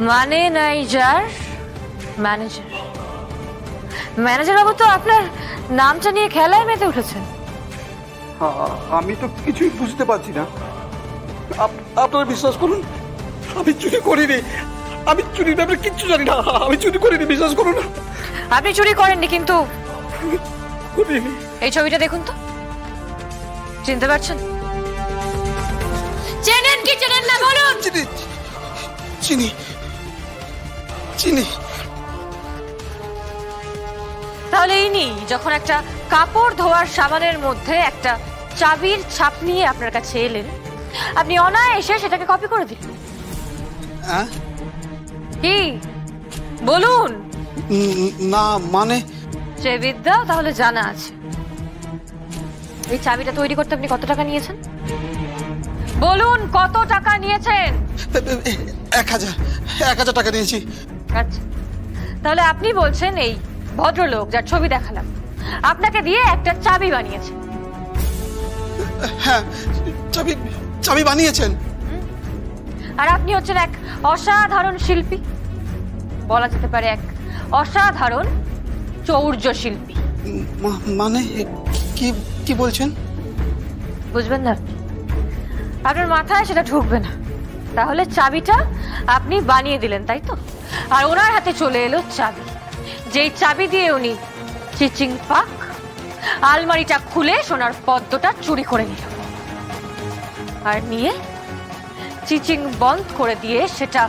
মানে নাই যার ম্যানেজার। ম্যানেজার বাবু তো আপনার নামটা নিয়ে খেলায় মেতে উঠেছেন। আমি তো কিছুই বুঝতে পারছি না। আপনারা বিশ্বাস করুন, আমি চুরি করিনি। আমি চুরির ব্যাপারে কিচ্ছু জানি না। আমি চুরি করিনি, বিশ্বাস করুন। আপনি চুরি করেননি, কিন্তু এই ছবিটা দেখুন তো, চিনতে পারছেন? চেনেন কি চেনেন না বলুন? চিনি চিনি। তাহলে ইনি যখন একটা কাপড় ধোয়ার সাবানের মধ্যে একটা চাবির ছাপ নিয়ে আপনার কাছে এলেন, আপনি অনায়াসে সেটাকে কপি করে দিলেন। কি বলুন? না মানে যে বিদ্যা তাহলে জানা আছে। এই চাবিটা তৈরি করতে আপনি কত টাকা নিয়েছেন বলুন? কত টাকা নিয়েছেন? 1000 টাকা নিয়েছি। আচ্ছা, তাহলে আপনি বলছেন এই ভদ্রলোক যার ছবি দেখালাম আপনাকে দিয়ে একটা চাবি বানিয়েছে? হ্যাঁ, চাবি বানিয়েছেন। আর আপনি হচ্ছেন এক অসাধারণ শিল্পী, বলা যেতে পারে এক অসাধারণ চৌর্য শিল্পী। মানে কি বলছেন? বুঝবেন না আপনি, আপনার মাথায় সেটা ঢুকবে না। তাহলে চাবিটা আপনি বানিয়ে দিলেন, তাই তো? আর ওনার হাতে চলে এলো চাবি, যেই চাবি দিয়ে উনি চিচিং পাক আলমারিটা খুলে সোনার পদ্মটা চুরি করে নিল, আর নিয়ে চিচিং বন্ধ করে দিয়ে সেটা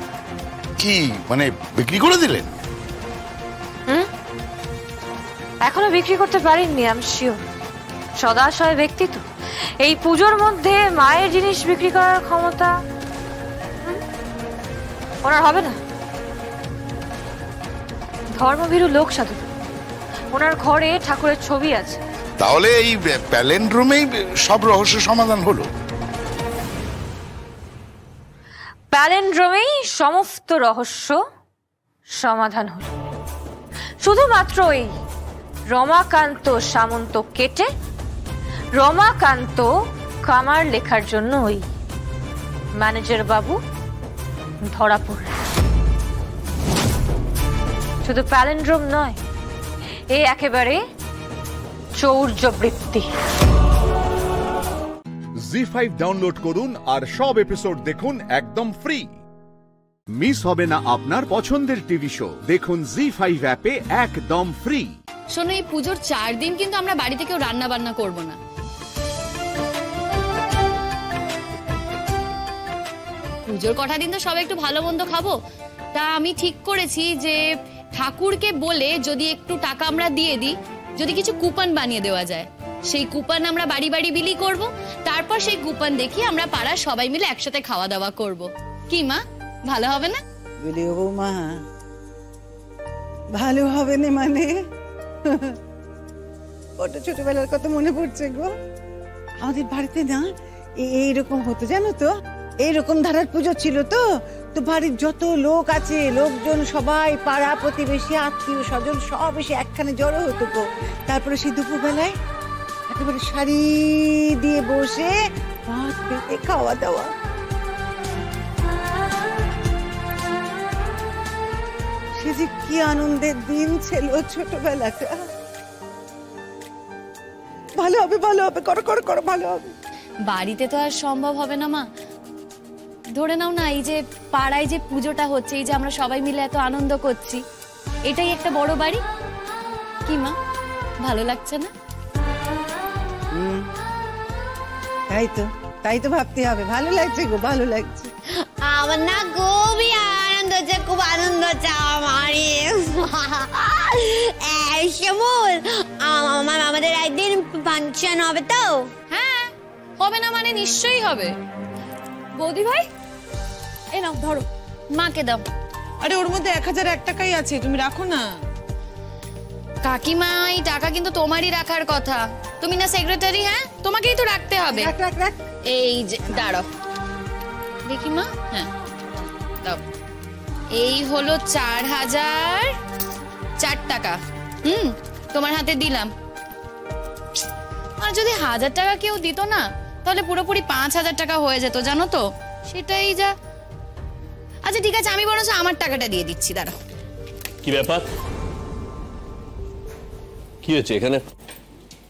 কি মানে বিক্রি করে দিলেন? এখনো বিক্রি করতে পারেননি, আমি শিওর। সদাশয় ব্যক্তি তো, এই পুজোর মধ্যে মায়ের জিনিস বিক্রি করার ক্ষমতা ওনার হবে না। ধর্মভীরু লোক সাধু, ওনার ঘরে ঠাকুরের ছবি আছে। তাহলে এই প্যালেন্ড্রোমেই সব রহস্য সমাধান হলো? প্যালেন্ড্রোমেই সমস্ত রহস্য সমাধান হলো। শুধুমাত্র এই রমাকান্ত সামন্ত কেটে রমাকান্ত কামার লেখার জন্য ওই ম্যানেজার বাবু ধরা পড়ল। শুধু প্যালেন্ড্রোম নয়, এ একেবারে চৌর্য বৃত্তি। জি5 ডাউনলোড করুন আর সব এপিসোড দেখুন একদম ফ্রি। মিস হবে না আপনার পছন্দের টিভি শো, দেখুন জি5 অ্যাপে একদম ফ্রি। শোনো, এই পুজোর 4 দিন কিন্তু আমরা বাড়িতে কেউ রান্না বান্না করব না। পুজোর কটা দিন তো সবাই একটু ভালো মন্দ খাবো। তা আমি ঠিক করেছি যে ঠাকুরকে বলে যদি একটু টাকা আমরা দিয়ে দিই, যদি কিছু কুপন বানিয়ে দেওয়া যায়, সেই কুপন আমরা বাড়ি বাড়ি বিলি করব। তারপর সেই কুপন দেখি আমরা পাড়ার সবাই মিলে একসাথে খাওয়া দাওয়া করব। কি মা, ভালো হবে না? বলিও বৌমা, ভালো হবে না মানে? ওটা ছোটবেলার কথা মনে পড়ছে গো। আমাদের বাড়িতে না এইরকম হতো, জানো তো? এইরকম ধারার পুজো ছিল তো বাড়ির যত লোক আছে, লোকজন সবাই, পাড়া প্রতিবেশী আত্মীয় স্বজন সব এসে একখানে জড়ো হতো গো। তারপরে সেই দুপুর বেলায় একেবারে সারি দিয়ে বসে ভাত পেতে খাওয়া দাওয়া। সে যে কি আনন্দের দিন ছিল ছোটবেলাটা। ভালো হবে, ভালো হবে, করো করো করো, ভালো হবে। বাড়িতে তো আর সম্ভব হবে না মা। ধরে নাও না, এই যে পাড়ায় যে পুজোটা হচ্ছে, এই যে আমরা সবাই মিলে এত আনন্দ করছি, এটাই একটা বড় বাড়ি। কি মা, ভালো লাগছে না? তাই তো ভাবতে হবে। ভালো লাগছে গো, ভালো লাগছে। আমার না খুবই আনন্দ হচ্ছে, খুব আনন্দ হচ্ছে আমার। শ্যামল, আমাদের একদিন ফাংশন হবে তো? হ্যাঁ, হবে না মানে নিশ্চয়ই হবে। বৌদি ভাই, এ নাও ধরো, মাকে দাও। আরে ওর মধ্যে 1001 টাকাই আছে, তুমি রাখো না। কাকিমা, এই টাকা কিন্তু তোমারই রাখার কথা। তুমি না সেক্রেটারি? হ্যাঁ, তোমাকেই তো রাখতে হবে। এই যে দাঁড়াও, দেখি মা, হ্যাঁ দাও। এই হলো 4004 টাকা। তোমার হাতে দিলাম। আর যদি 1000 টাকা কেউ দিত না তাহলে পুরোপুরি 5000 টাকা হয়ে যেত, জানো তো। সেটাই যা। আচ্ছা ঠিক আছে, আমি বরঞ্চ আমার টাকাটা দিয়ে দিচ্ছি, দাঁড়াও। কি ব্যাপার, কি হয়েছে এখানে?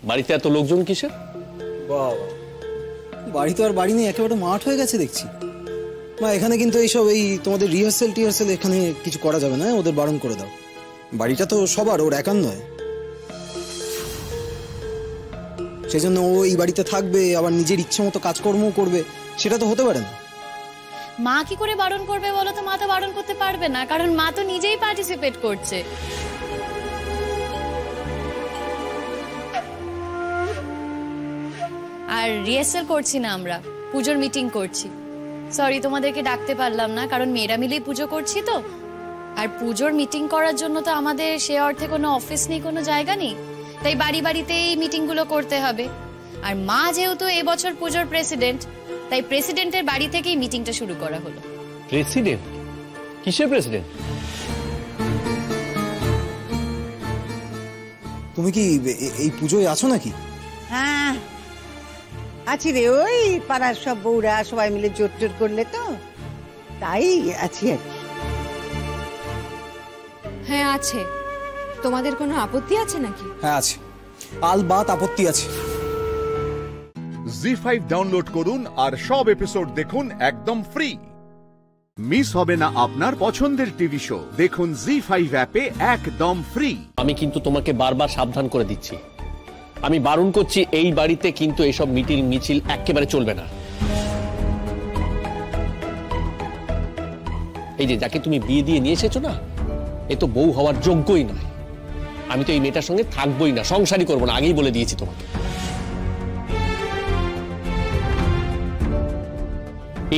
বাড়িতে এত লোকজন কিসের? বাবা, বাড়ি তো আর বাড়ি নেই, একেবারে মাঠ হয়ে গেছে দেখছি। মা, এখানে কিন্তু এইসব এই তোমাদের রিহার্সেল এখানে কিছু করা যাবে না, ওদের বারণ করে দাও। বাড়িটা তো সবার, ওর একার নয়। সেজন্য ও এই বাড়িতে থাকবে, আবার নিজের ইচ্ছে মতো কাজকর্ম করবে, সেটা তো হতে পারে না। মা কি করে বারণ করবে বলো তো? মা তো বারণ করতে পারবে না, কারণ মা তো নিজেই পার্টিসিপেট করছে। আর রিহার্সাল করছি না, আমরা পুজোর মিটিং করছি। সরি, তোমাদেরকে ডাকতে পারলাম না, কারণ মেয়েরা মিলেই পুজো করছি তো। আর পুজোর মিটিং করার জন্য তো আমাদের সে অর্থে কোনো অফিস নেই, কোনো জায়গা নেই, তাই বাড়ি বাড়িতেই মিটিংগুলো করতে হবে। আর মা যেহেতু এবছর পুজোর প্রেসিডেন্ট, তাই প্রেসিডেন্টের বাড়ি থেকেই মিটিংটা শুরু করা হলো। প্রেসিডেন্ট? কিসের প্রেসিডেন্ট? তুমি কি এই পুজোয় আছো নাকি? হ্যাঁ আছি রে, ওই পাড়ার সব বউরা সবাই মিলে জোর টোর করলে তো, তাই আছি আর কি। হ্যাঁ আছে। তোমাদের কোনো আপত্তি আছে নাকি? হ্যাঁ আছে, আলবাত আপত্তি আছে। জি5 ডাউনলোড করুন আর সব এপিসোড দেখুন একদম ফ্রি। মিস হবে না আপনার পছন্দের টিভি শো, দেখুন জি5 অ্যাপে একদম ফ্রি। আমি কিন্তু তোমাকে বারবার সাবধান করে দিচ্ছি, আমি বারণ করছি, এই বাড়িতে কিন্তু এইসব মিটিং মিছিল একেবারে চলবে না। এই যে যাকে তুমি বিয়ে দিয়ে নিয়ে এসেছো না, এ তো বউ হওয়ার যোগ্যই নয়। আমি তো এই মেয়েটার সঙ্গে থাকবোই না, সংসারই করবো না, আগেই বলে দিয়েছি তোমাকে।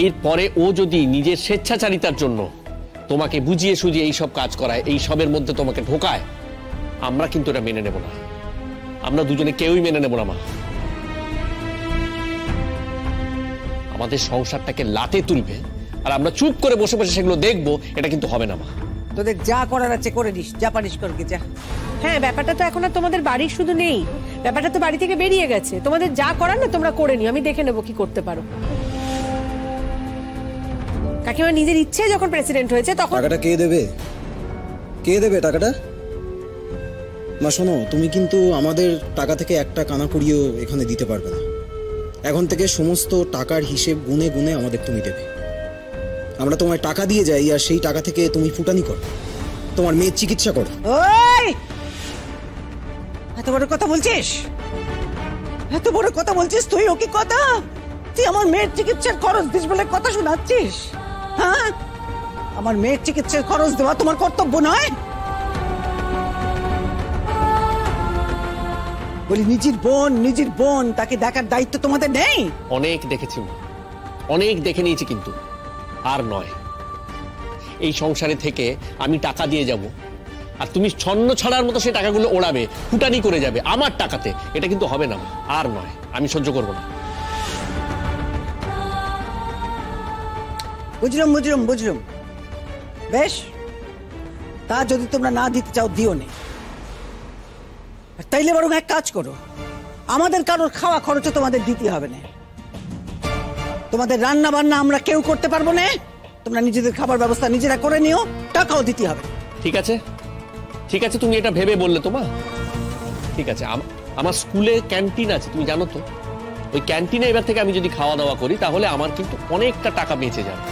এরপরে ও যদি নিজের স্বেচ্ছাচারিতার জন্য তোমাকে বুঝিয়ে সুঝিয়ে এইসব কাজ করায়, এই সবের মধ্যে তোমাকে ঢোকায়, আমরা কিন্তু এটা মেনে নেব না। আমরা দুজনে কেউই মেনে নেব না মা। আমাদের সংসারটাকে লাতে তুলবে আর আমরা চুপ করে বসে বসে সেগুলো দেখবো, এটা কিন্তু হবে না মা। তোদের যা করার আছে করে দিস, যা পারিস করবি যা। হ্যাঁ, ব্যাপারটা তো এখন আর তোমাদের বাড়ির শুধু নেই, ব্যাপারটা তো বাড়ি থেকে বেরিয়ে গেছে। তোমাদের যা করার না তোমরা করে নিও, আমি দেখে নেবো কি করতে পারো। কাকিমা নিজের ইচ্ছে যখন প্রেসিডেন্ট হয়েছে তখন টাকাটা কে দেবে? কে দেবে টাকাটা? মা শোনো, তুমি কিন্তু আমাদের টাকা থেকে একটা কানা করিয়েও এখানে দিতে পারবে না। এখন থেকে সমস্ত টাকার হিসেব গুনে গুনে আমাদের তুমি দেবে। আমরা তোমায় টাকা দিয়ে যাই আর সেই টাকা থেকে তুমি ফুটানি করো, তোমার মেয়ের চিকিৎসা করো। ওই এত বড় কথা বলছিস, এত বড় কথা বলছিস তুই? ও কি কথা? তুই আমার মেয়ের চিকিৎসার খরচ দিস বলে কথা শোনাচ্ছিস? হ্যাঁ, আমার মেয়ের চিকিৎসার খরচ দেওয়া তোমার কর্তব্য নয়? বলি নিজের বোন তাকে দেখার দায়িত্ব তোমাদের নেই? অনেক দেখেছি, অনেক দেখে নিয়েছি, কিন্তু আর নয়। এই সংসারে থেকে আমি টাকা দিয়ে যাব আর তুমি ছন্ন ছাড়ার মতো সেই টাকাগুলো ওড়াবে, ফুটানি করে যাবে আমার টাকাতে, এটা কিন্তু হবে না। আর নয়, আমি সহ্য করব না। বুঝলাম। বেশ, তা যদি তোমরা না দিতে চাও দিও নে। তাইলে বরং এক কাজ করো, আমাদের কারোর খাওয়া খরচও তোমাদের দিতে হবে না। তোমাদের রান্না বান্না আমরা কেউ করতে পারবো না, তোমরা নিজেদের খাবার ব্যবস্থা নিজেরা করে নিও, টাকাও দিতে হবে। ঠিক আছে, তুমি এটা ভেবে বললে তো মা। ঠিক আছে, আমার স্কুলে ক্যান্টিন আছে, তুমি জানো তো। ওই ক্যান্টিনে এবার থেকে আমি যদি খাওয়া দাওয়া করি তাহলে আমার কিন্তু অনেকটা টাকা বেঁচে যাবে।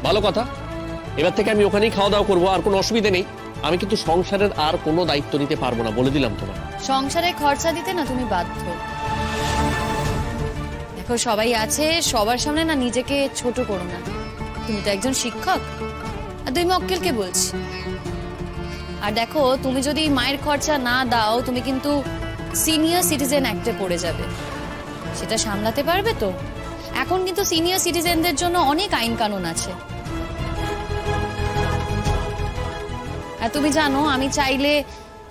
ভালো কথা, এবার থেকে আমি ওখানেই খাওয়া দাওয়া করবো, আর কোনো অসুবিধা নেই। আমি কিন্তু সংসারের আর কোনো দায়িত্ব নিতে পারবো না, বলে দিলাম তোমার। সংসারে খরচা দিতে না তুমি বাধ্য। দেখো সবাই আছে, সবার সামনে না নিজেকে ছোট করো না। তুমি তো একজন শিক্ষক, আর তুমি মক্কেলকে বলছি। আর দেখো, তুমি যদি মায়ের খরচা না দাও, তুমি কিন্তু সিনিয়র সিটিজেন অ্যাক্টে পড়ে যাবে। সেটা সামলাতে পারবে তো? এখন কিন্তু সিনিয়র সিটিজেনদের জন্য অনেক আইন কানুন আছে। আর তুমি জানো, আমি চাইলে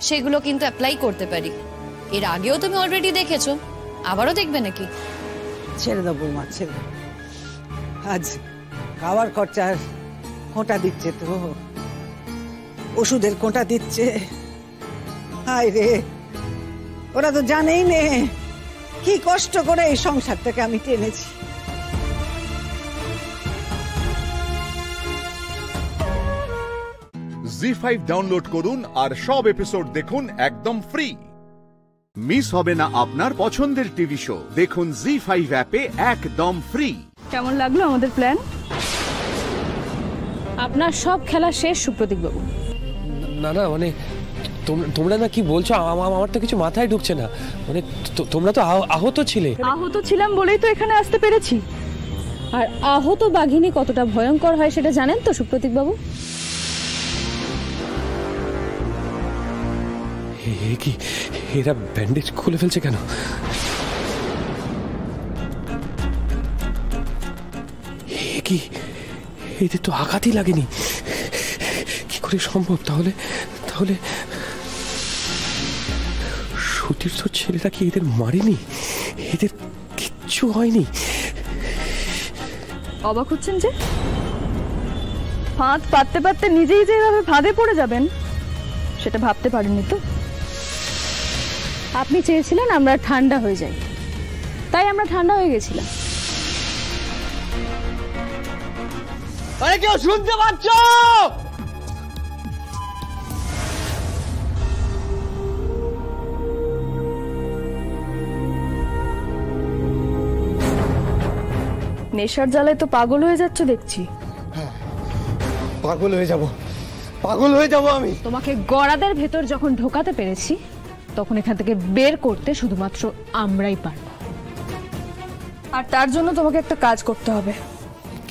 সেগুলো কিন্তু অ্যাপ্লাই করতে পারি। এর আগেও তুমি অলরেডি দেখেছো আবারও দেখবে নাকি? ছেড়ে দাও বৌমা, ছেড়ে দাও। আজ খাওয়ার খরচার কোটা দিচ্ছে তো, ওষুধের কোটা দিচ্ছে। হায় রে, ওরা তো জানেই নে কি কষ্ট করে এই সংসারটাকে আমি টেনেছি। জি5 ডাউনলোড করুন আর সব এপিসোড দেখুন একদম ফ্রি। মিস হবে না আপনার পছন্দের টিভি শো, দেখুন জি5 অ্যাপে একদম ফ্রি। কেমন লাগলো আমাদের প্ল্যান? আপনার সব খেলা শেষ সুপ্রতীক বাবু। না না, মানে তোমরা না কি বলছো, আমার তো কিছু মাথায় ঢুকছে না। মানে তোমরা তো আহত ছিলে। আহত ছিলাম বলেই তো এখানে আসতে পেরেছি। আর আহত বাঘিনী কতটা ভয়ঙ্কর হয় সেটা জানেন তো সুপ্রতীক বাবু? কি এরা ব্যান্ডেজ খুলে ফেলছে কেন? কি এদের তো আঘাতই লাগেনি, কি করে সম্ভব? তাহলে সতীর্থ ছেলেরা কি এদের মারেনি? এদের কিচ্ছু হয়নি? অবাক হচ্ছেন যে? ফাঁদ পাততে পাততে নিজেই যে এভাবে ফাঁদে পড়ে যাবেন সেটা ভাবতে পারেননি তো। আপনি চেয়েছিলেন আমরা ঠান্ডা হয়ে যাই, তাই আমরা ঠান্ডা হয়ে গেছিলাম। আরে কেউ শুনতে পাচ্ছ? নেশার জ্বালায় তো পাগল হয়ে যাচ্ছ দেখছি। পাগল হয়ে যাব আমি। তোমাকে গড়াদের ভেতর যখন ঢোকাতে পেরেছি তখন এখান থেকে বের করতে শুধুমাত্র আমরাই পারবো। আর তার জন্য তোমাকে একটা কাজ করতে হবে।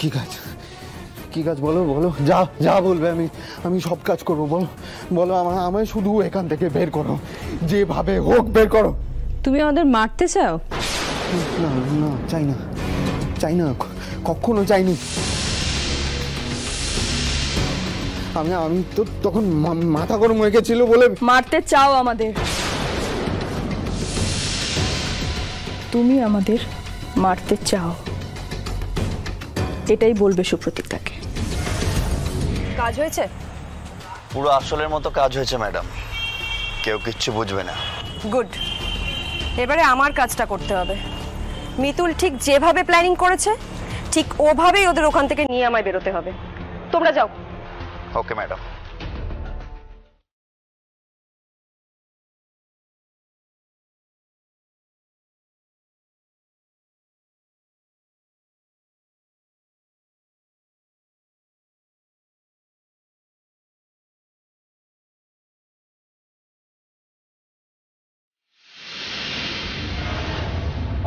কি কাজ বলো? যা বলবে আমি সব কাজ করবো। বলো আমায় শুধু এখান থেকে বের করো, যেভাবে হোক বের করো। তুমি আমাদের মারতে চাও? না, চাই না, কখনো চাইনি। আমি তো তখন মাথা গরম হয়ে গেছিল বলে। মারতে চাও আমাদের? তুমি আমাদের মারতে চাও, এটাই বলবে সুপ্রতীক তাকে। কাজ হয়েছে? পুরো আসলের মতো কাজ হয়েছে ম্যাডাম, কেউ কিচ্ছু বুঝবে না। গুড, এবারে আমার কাজটা করতে হবে। মিতুল ঠিক যেভাবে প্ল্যানিং করেছে ঠিক ওভাবেই ওদের ওখান থেকে নিয়ে আমায় বেরোতে হবে। তোমরা যাও। Okay madam.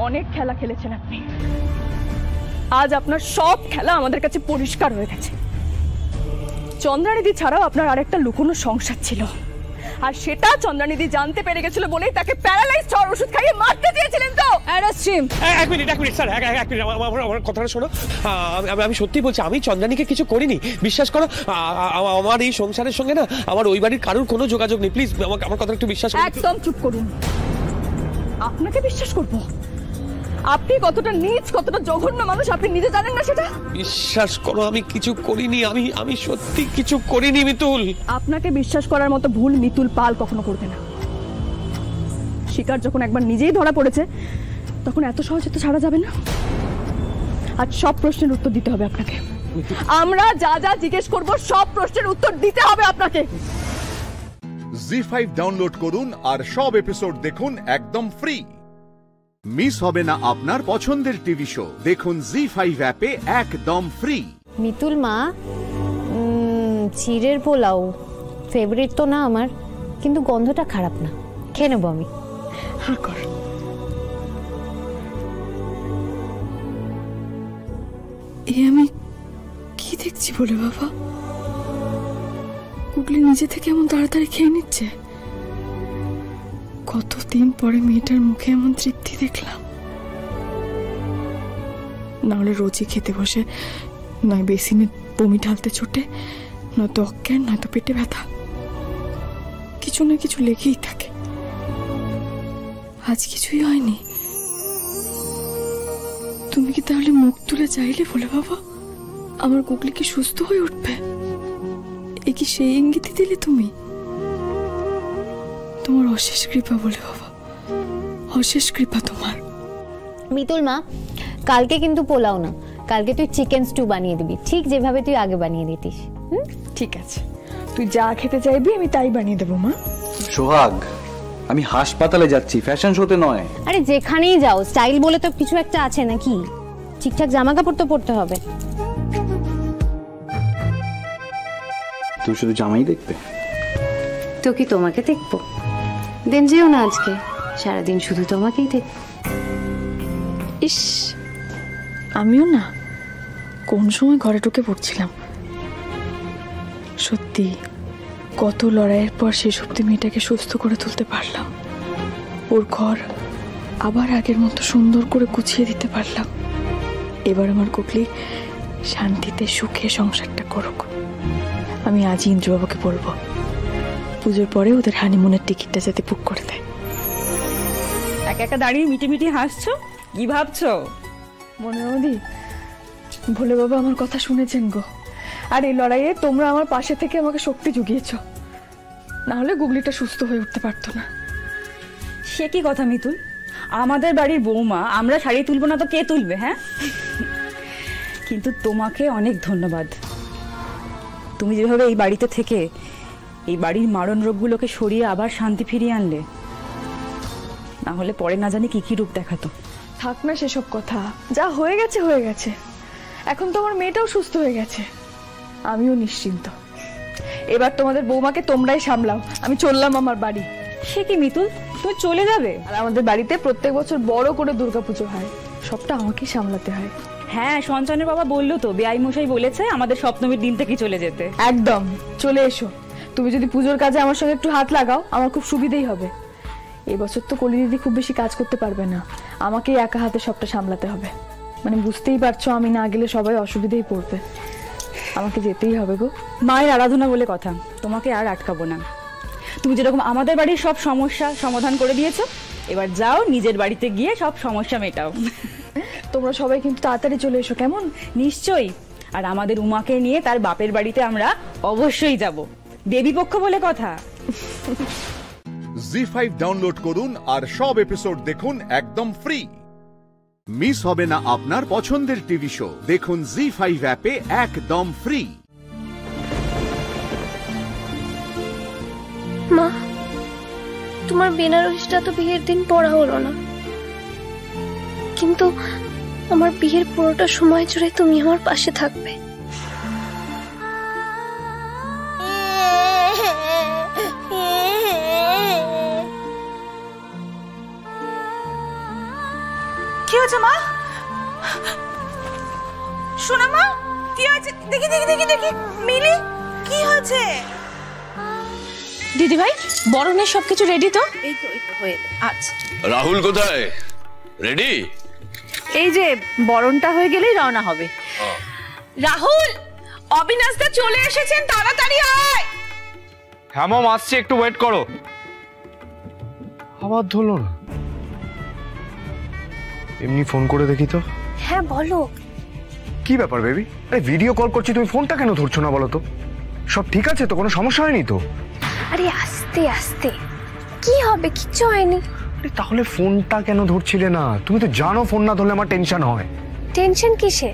অনেক খেলা খেলেছেন আপনি, আজ আপনার সব খেলা আমাদের কাছে পরিষ্কার হয়ে গেছে। চন্দ্রানিধি ছাড়াও আপনার আরেকটা লুকোনো সংসার ছিল, আর সেটা চন্দ্রানিধি জানতে পেরে গেছিল বলেই তাকে প্যারালাইজড হওয়ার ওষুধ খাইয়ে মারতে দিয়েছিলেন তো। এক মিনিট স্যার, এক মিনিট, আমার কথাটা শোনো। আমি সত্যি বলছি, আমি চন্দ্রানীকে কিছু করিনি, বিশ্বাস করো। আমার এই সংসারের সঙ্গে না আমার ওই বাড়ির কারোর কোনো যোগাযোগ নেই। প্লিজ আমার কথা একটু বিশ্বাস করুন। একদম চুপ করুন। আপনাকে বিশ্বাস করব? আপনি কতটা নীচ, কতটা জঘন্য মানুষ আপনি নিজে জানেন না সেটা? বিশ্বাস করো, আমি কিছু করিনি, আমি সত্যি কিছু করিনি মিতুল। আপনাকে বিশ্বাস করার মতো ভুল মিতুল পাল কখনো করবে না। শিকার যখন একবার নিজেই ধরা পড়েছে তখন এত সহজে তো ছাড়া যাবে না। আজ সব প্রশ্নের উত্তর দিতে হবে আপনাকে। আমরা যা যা জিজ্ঞেস করব সব প্রশ্নের উত্তর দিতে হবে আপনাকে। জি5 ডাউনলোড করুন আর সব এপিসোড দেখুন একদম ফ্রি। মিস হবে না আপনার পছন্দের টিভি শো, দেখুন জি5 অ্যাপে একদম ফ্রি। মিতুল মা, চিড়ের পোলাও ফেভারিট তো না আমার, কিন্তু গন্ধটা খারাপ না, খেয়ে নেবো আমি। হ্যাঁ কর। আমি কি দেখছি বলে বাবা? গুগলি নিজে থেকে এমন তাড়াতাড়ি খেয়ে নিচ্ছে। কতদিন পরে মেয়েটার মুখে এমন তৃপ্তি দেখলাম। নাহলে রোজই খেতে বসে নয় বেসিনে বমি ঢালতে ছোটে, নয়তো অজ্ঞান, নয়তো পেটে ব্যথা, কিছু না কিছু লেগেই থাকে। আজ কিছুই হয়নি। তুমি কি তাহলে মুখ তুলে চাইলে বলে বাবা আমার গুগলি কি সুস্থ হয়ে উঠবে? এ কি সেই ইঙ্গিতই দিলে তুমি? তোমার অশেষ কৃপা বলে বাবা, অশেষ কৃপা তোমার। মিতুল মা, কালকে কিন্তু পোলাও না, কালকে তুই চিকেন স্টু বানিয়ে দিবি, ঠিক যেভাবে তুই আগে বানিয়ে দিতিস। ঠিক আছে, তুই যা খেতে চাইবি আমি তাই বানিয়ে দেবো মা। সোহাগ, আমি হাসপাতালে যাচ্ছি, ফ্যাশন শোতে নয়। আরে যেখানেই যাও স্টাইল বলে তো কিছু একটা আছে নাকি? ঠিকঠাক জামা কাপড় তো পরতে হবে। তুই শুধু জামাই দেখবে? তো কি তোমাকে দেখবো? দিন যেও না আজকে, সারাদিন শুধু তোমাকেই দেখবো। ইস, আমিও না কোন সময় ঘরে ঢুকে পড়ছিলাম। সত্যি কত লড়াইয়ের পর শেষ অব্দি মেয়েটাকে সুস্থ করে তুলতে পারলাম। ওর ঘর আবার আগের মতো সুন্দর করে গুছিয়ে দিতে পারলাম। এবার আমার কুকলি শান্তিতে সুখে সংসারটা করুক। আমি আজই ইন্দ্রবাবুকে বলবো পুজোর পরে ওদের হানিমুনের টিকিটটা যাতে বুক করে দেয়। একা একা দাঁড়িয়ে মিটি মিটি হাসছো, কি ভাবছো? মনে মনে ভোলে বাবা আমার কথা শুনেছেন গো, আর এই লড়াইয়ে তোমরা আমার পাশে থেকে আমাকে শক্তি জুগিয়েছ, না হলে গুগলিটা সুস্থ হয়ে উঠতে পারতো না। সে কি কথা মিতুল, আমাদের বাড়ির বৌমা আমরা শাড়ি তুলবো না তো কে তুলবে? হ্যাঁ, কিন্তু তোমাকে অনেক ধন্যবাদ। তুমি যেভাবে এই বাড়িতে থেকে এই বাড়ির মারণ রোগগুলোকে সরিয়ে আবার শান্তি ফিরিয়ে আনলে, না হলে পরে না জানি কি কি রূপ দেখাতো। থাক না সেসব কথা, যা হয়ে গেছে হয়ে গেছে। এখন তো আমার মেয়েটাও সুস্থ হয়ে গেছে, আমিও নিশ্চিন্ত। এবার তোমাদের বৌমাকে তোমরাই সামলাও, আমি চললাম আমার বাড়ি। সে কি মিতুল, তুমি চলে যাবে? আর আমাদের বাড়িতে প্রত্যেক বছর বড় করে দুর্গাপুজো হয়, সবটা আমাকেই সামলাতে হয়। হ্যাঁ, সঞ্চনের বাবা বললো তো, বেআই মশাই বলেছে আমাদের সপ্তমীর দিন থেকে চলে যেতে। একদম চলে এসো। তুমি যদি পুজোর কাজে আমার সঙ্গে একটু হাত লাগাও আমার খুব সুবিধেই হবে। এবছর তো কলি দিদি খুব বেশি কাজ করতে পারবে না, আমাকেই একা হাতে সবটা সামলাতে হবে। মানে বুঝতেই পারছো, আমি না গেলে সবাই অসুবিধেই পড়বে, আমাকে যেতেই হবে গো। মায়ের আরাধনা বলে কথা, তোমাকে আর আটকাবো না। তুমি যেরকম আমাদের বাড়ির সব সমস্যা সমাধান করে দিয়েছো, এবার যাও নিজের বাড়িতে গিয়ে সব সমস্যা মেটাও। তোমরা সবাই কিন্তু তাড়াতাড়ি চলে এসো, কেমন? নিশ্চয়ই। আর আমাদের উমাকে নিয়ে তার বাপের বাড়িতে আমরা অবশ্যই যাব, দেবী পক্ষ বলে কথা। জি5 ডাউনলোড করুন আর সব এপিসোড দেখুন একদম ফ্রি। মিস হবে না আপনার পছন্দের টিভি শো, দেখুন জি5 অ্যাপে একদম ফ্রি। মা, তোমার বেনারসিটা তো বিয়ের দিন পড়া হলো না, কিন্তু আমার বিয়ের পুরোটা সময় জুড়ে তুমি আমার পাশে থাকবে। কি হয়েছে মা? শোনা মা, কি হয়েছে? দেখি দেখি দেখি দেখি মিলি, কি হয়েছে? দিদি ভাই, বরণের সবকিছু রেডি তো? এই তো হয়ে। আচ্ছা, রাহুল কোথায়? রেডি? এই যে বরণটা হয়ে গেলেই রওনা হবে। রাহুল, অবিনাশ দা চলে এসেছেন, তাড়াতাড়ি আয়। হ্যাঁ মম, আসছে, একটু ওয়েট করো। আবার ধরলো না। এমনি ফোন করে দেখি তো। হ্যাঁ বলো। কি ব্যাপার বেবি? আরে ভিডিও কল করছি, তুমি ফোনটা কেন ধরছো না বলো তো? সব ঠিক আছে তো? কোনো সমস্যা হয়নি তো? আরে আস্তে আস্তে, কি হবে? কিচ্ছু হয়নি। তাহলে ফোনটা কেন ধরছিলে না? তুমি তো জানো ফোন না ধরলে আমার টেনশন হয়। টেনশন কিসে?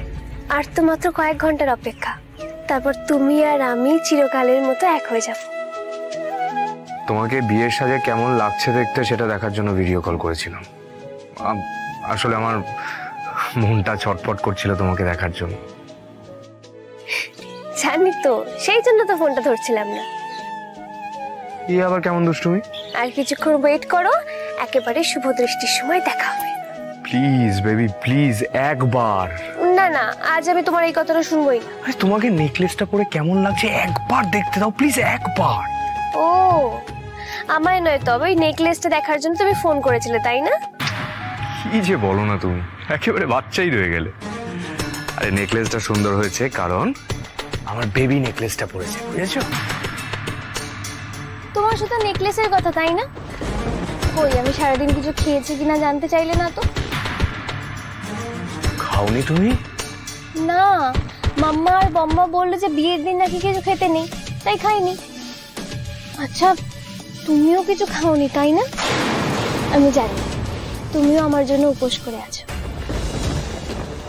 আর তো মাত্র কয়েক ঘন্টার অপেক্ষা, তারপর তুমি আর আমি চিরকালের মতো এক হয়ে যাব। তোমাকে বিয়ের সাজে কেমন লাগছে দেখতে সেটা দেখার জন্য ভিডিও কল করেছিলাম। আসলে আমার মনটা ছটফট করছিল তোমাকে দেখার জন্য। জানি তো, সেই জন্য তো ফোনটা ধরছিলাম না। এই আবার কেমন দুষ্টুমি? আর কিছুক্ষণ ওয়েট করো, একেবারে শুভ দৃষ্টির সময় দেখা হবে। প্লিজ বেবি, প্লিজ একবার। না না, আজ আমি তোমার এই কথাটা শুনবোই না। আরে তোমাকে নেকলেসটা পরে কেমন লাগছে একবার দেখতে দাও প্লিজ, একবার। ও, আমায় নয়, তবে ওই নেকলেসটা দেখার জন্য তুমি ফোন করেছিলে তাই না? কি যে বলো না তুমি, একেবারে বাচ্চাই রয়ে গেলে। আরে নেকলেসটা সুন্দর হয়েছে কারণ আমার বেবি নেকলেসটা পরেছে, বুঝেছো? তোমার শুধু নেকলেসের কথা তাই না? কই, আমি সারাদিন কিছু খেয়েছি কিনা জানতে চাইলে না তো? খাওনি তুমি? না, মাম্মা আর বম্মা বললো যে বিয়ের দিন নাকি কিছু খেতে নেই, তাই খাইনি। আচ্ছা, তুমিও কিছু খাওনি তাই না? আমি জানি তুমিও আমার জন্য উপোস করে আছো।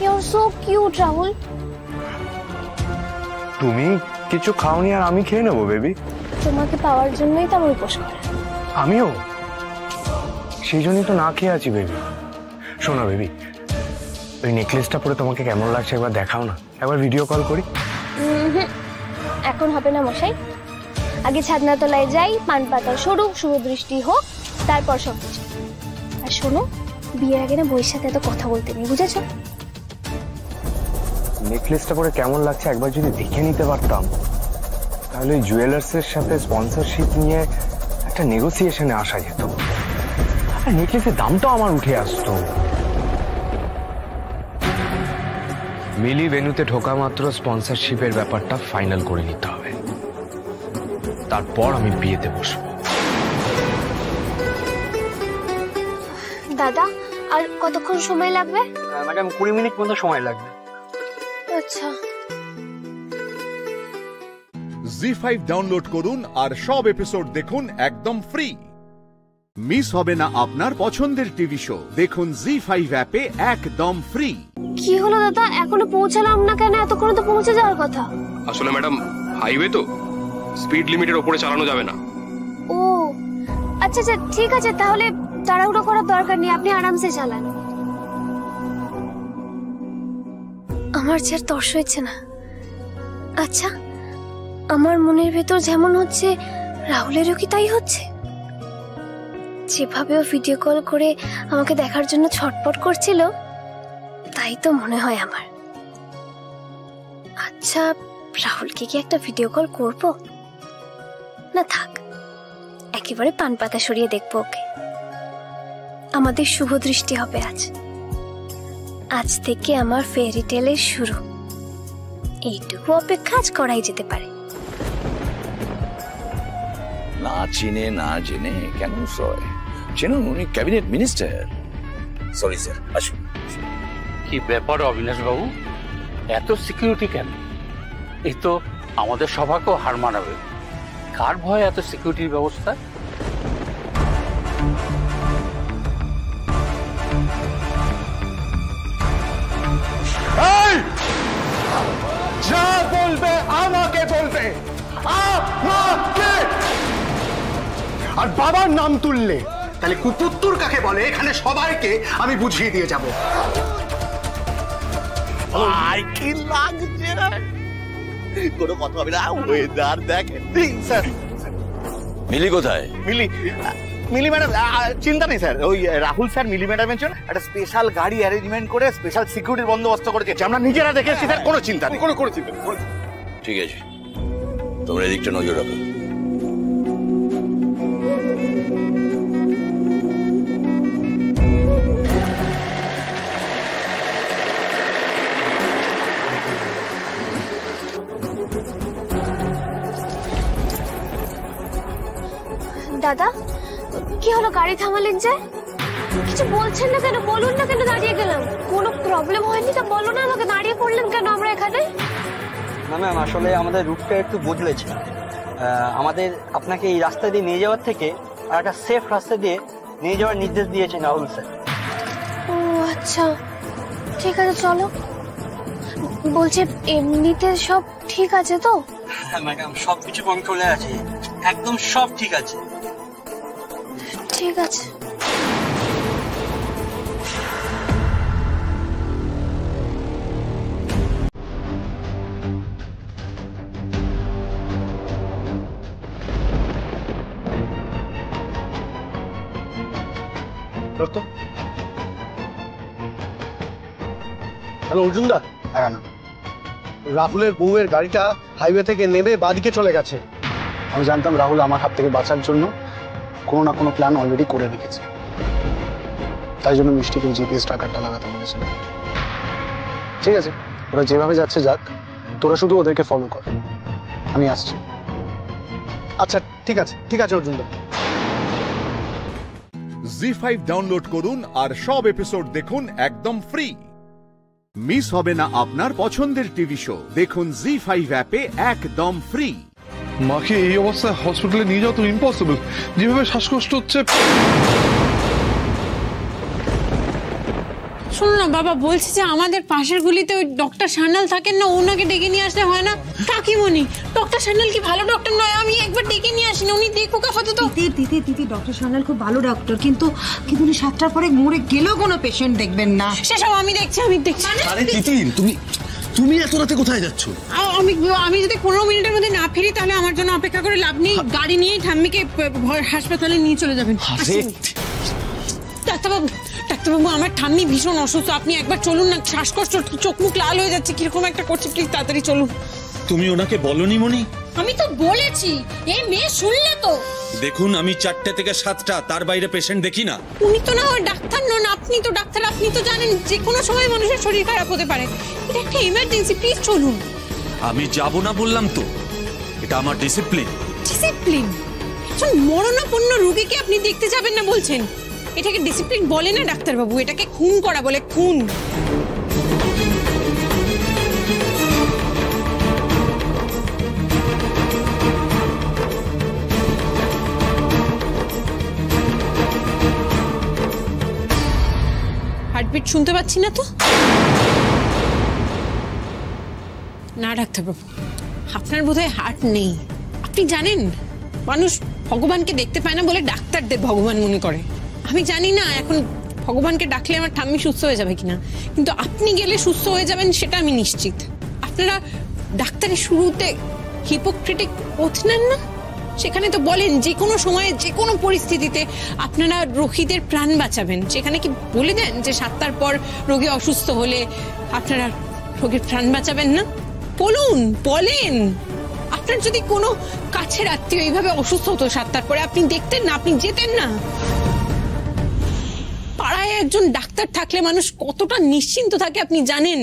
You are so cute Rahul. তুমি কিছু খাওনি আর আমি খেয়ে নেবো বেবি? তোমাকে পাওয়ার জন্যই তো আমার উপোস করা। আমিও সেই জন্যই তো না খেয়ে আছি বেবি। শোনো বেবি, ওই নেকলেসটা পরে তোমাকে কেমন লাগছে একবার দেখাও না, একবার ভিডিও কল করি। এখন হবে না মশাই, আগে ছাদনা তলায় যাই, পান পাতা সরুক, শুভ দৃষ্টি হোক, তারপর সব কিছু। আর শোনো, বিয়ের আগে না বইয়ের সাথে এত কথা বলতে নেই, বুঝেছো? নেকলেসটা পরে কেমন লাগছে একবার যদি দেখে নিতে পারতাম, তাহলে ওই জুয়েলার্সের সাথে স্পন্সরশিপ নিয়ে একটা নেগোসিয়েশনে আসা যেত, আর নেকলেসের দামটাও আমার উঠে আসতো। মিলি ভেন্যুতে ঢোকা মাত্র স্পন্সরশিপের ব্যাপারটা ফাইনাল করে নিতে হবে, তারপর আমি বিয়েতে বসবো। দাদা, আর কতক্ষণ সময় লাগবে? ম্যাডাম 20 মিনিট মতো সময় লাগবে। আচ্ছা। জি5 ডাউনলোড করুন আর সব এপিসোড দেখুন একদম ফ্রি। মিস হবে না আপনার পছন্দের টিভি শো, দেখুন জি5 অ্যাপে একদম ফ্রি। কি হলো দাদা, এখনো পৌঁছালাম না কেন? এতক্ষণ তো পৌঁছে যাওয়ার কথা। আসলে ম্যাডাম, হাইওয়ে তো স্পিড লিমিটের উপরে চালানো যাবে না। ও আচ্ছা আচ্ছা, ঠিক আছে, তাহলে তাড়াহুড়ো করার দরকার নেই, আপনি আরামসে চালান। আমার যে তর্স হচ্ছে না। আচ্ছা, আমার মনের ভেতর যেমন হচ্ছে, রাহুলেরও কি তাই হচ্ছে? যেভাবে ও ভিডিও কল করে আমাকে দেখার জন্য ছটপট করছিল, তাই তো মনে হয় আমার। আচ্ছা, রাহুলকে কি একটা ভিডিও কল করব? না থাক, একেবারে পান পাতা সরিয়ে দেখবো ওকে। আমাদের শুভ দৃষ্টি হবে আজ। আজ থেকে আমার ফেয়ারি টেলের শুরু। এইটুকু অপেক্ষা আজ করাই যেতে পারে। না চিনে না জেনে কেন সয়? চেনুন, উনি ক্যাবিনেট মিনিস্টার। সরি স্যার, আসুন। কি ব্যাপার অবিনাশ বাবু, এত সিকিউরিটি কেন? এই তো আমাদের সভাকেও হার মানাবে। কার ভয় এত সিকিউরিটির ব্যবস্থা? যা বলবে আমাকে বলবে, আমাকে। আর বাবার নাম তুললে তাহলে কুপুত্তর কাকে বলে এখানে সবাইকে আমি বুঝিয়ে দিয়ে যাব। কি লাগছে না, কোনো কথা হবে না। ওয়েদার দেখেন স্যার। মিলি কোথায়? মিলি ম্যাডাম চিন্তা নেই স্যার, ওই রাহুল স্যার মিলি ম্যাডামের জন্য একটা স্পেশাল গাড়ি অ্যারেঞ্জমেন্ট করে স্পেশাল সিকিউরিটির বন্দোবস্ত করে দিয়েছে। আমরা নিজেরা দেখেছি স্যার, কোনো চিন্তা নেই, কোনো চিন্তা নেই। ঠিক আছে, তোমরা এদিকটা নজর রাখো। দাদা, কি হলো, গাড়ি থামালেন যে? কিছু বলছেন না কেন? বলুন না কেন দাঁড়িয়ে গেলাম? কোনো প্রবলেম হয়নি তো বলো না আমাকে, দাঁড়িয়ে পড়লেন কেন আমরা এখানে? না ম্যাম, আসলে আমাদের রুটটা একটু বদলেছে। আমাদের আপনাকে এই রাস্তা দিয়ে নিয়ে যাওয়ার থেকে আর একটা সেফ রাস্তা দিয়ে নিয়ে যাওয়ার নির্দেশ দিয়েছেন রাহুল স্যার। ও আচ্ছা, ঠিক আছে চলো। বলছে এমনিতে সব ঠিক আছে তো? হ্যাঁ ম্যাডাম, সবকিছু কন্ট্রোলে আছে, একদম সব ঠিক আছে। ঠিক আছে। হ্যালো অর্জুন দা। হ্যাঁ না, রাহুলের বউয়ের গাড়িটা হাইওয়ে থেকে নেমে বাদিকে চলে গেছে। আমি জানতাম রাহুল আমার হাত থেকে বাঁচার জন্য কোনো না কোনো প্ল্যান অলরেডি করে রেখেছে, তাই জন্য মিষ্টিকে জিপিএস টাকাটা লাগাতে বলেছিল। ঠিক আছে, ওরা যেভাবে যাচ্ছে যাক, তোরা শুধু ওদেরকে ফলো কর, আমি আসছি। আচ্ছা ঠিক আছে, ঠিক আছে অর্জুন দা। জি5 ডাউনলোড করুন আর সব এপিসোড দেখুন একদম ফ্রি। মিস হবে না আপনার পছন্দের টিভি শো, দেখুন জি5 অ্যাপে একদম ফ্রি। মাকে এই অবস্থায় হসপিটালে নিয়ে যাওয়া তো ইম্পসিবল, যেভাবে শ্বাসকষ্ট হচ্ছে। শোনো না বাবা, বলছি যে আমাদের পাশের গুলিতে ওই ডক্টর সান্যাল থাকেন না, ওনাকে ডেকে নিয়ে আসলে হয় না? কাকিমণি, ডক্টর সান্যাল কি ভালো ডক্টর নয়? আমি একবার ডেকে নিয়ে আসি না, উনি দেখুক আপাতত। দিদি ডক্টর সান্যাল খুব ভালো ডক্টর, কিন্তু উনি 7টার পরে মরে গেলেও কোনো পেশেন্ট দেখবেন না। সেসব আমি দেখছি। আরে তিতির, তুমি এত রাতে কোথায় যাচ্ছ? আমি যদি 15 মিনিটের মধ্যে না ফিরি তাহলে আমার জন্য অপেক্ষা করে লাভ নেই। গাড়ি নিয়েই ঠাম্মিকে হাসপাতালে নিয়ে চলে যাবেন। ডাক্তারবাবু, আমার ঠাম্মি ভীষণ অসুস্থ, আপনি একবার চলুন না। শ্বাসকষ্ট, চোখ মুখ লাল হয়ে যাচ্ছে, কিরকম একটা করছে, প্লিজ তাড়াতাড়ি চলুন। তুমি ওনাকে বলনি মনি? আমি তো বলেছি, এই মেয়ে শুনলে তো। দেখুন, আমি 4টে থেকে 7টা, তার বাইরে পেশেন্ট দেখি না। উনি তো না ডাক্তার নন, আপনি তো ডাক্তার, আপনি তো জানেন যে কোনো সময় মানুষের শরীর খারাপ হতে পারে। এটা একটা ইমার্জেন্সি, প্লিজ চলুন। আমি যাব না বললাম তো, এটা আমার ডিসিপ্লিন। ডিসিপ্লিন? একজন মরণাপন্ন রোগীকে আপনি দেখতে যাবেন না বলছেন? এটাকে ডিসিপ্লিন বলে না ডাক্তারবাবু, এটাকে খুন করা বলে, খুন। হার্টবিট শুনতে পাচ্ছি না তো? না ডাক্তারবাবু, আপনার বোধহয় হার্ট নেই। আপনি জানেন, মানুষ ভগবানকে দেখতে পায় না বলে ডাক্তারদের ভগবান মনে করে। আমি জানি না এখন ভগবানকে ডাকলে আমার ঠাম্মি সুস্থ হয়ে যাবে কিনা, কিন্তু আপনি গেলে সুস্থ হয়ে যাবেন সেটা আমি নিশ্চিত। আপনারা ডাক্তারের শুরুতে হিপোক্রেটিক ওথ নেন না? সেখানে তো বলেন যে কোনো সময়ে যে কোনো পরিস্থিতিতে আপনারা রোগীদের প্রাণ বাঁচাবেন। সেখানে কি বলে দেন যে 7টার পর রোগী অসুস্থ হলে আপনারা রোগীর প্রাণ বাঁচাবেন না? বলেন। আপনার যদি কোনো কাছের আত্মীয় এইভাবে অসুস্থ হতো 7টার পরে, আপনি দেখতেন না? আপনি যেতেন না? পাড়ায় একজন ডাক্তার থাকলে মানুষ কতটা নিশ্চিন্ত থাকে আপনি জানেন।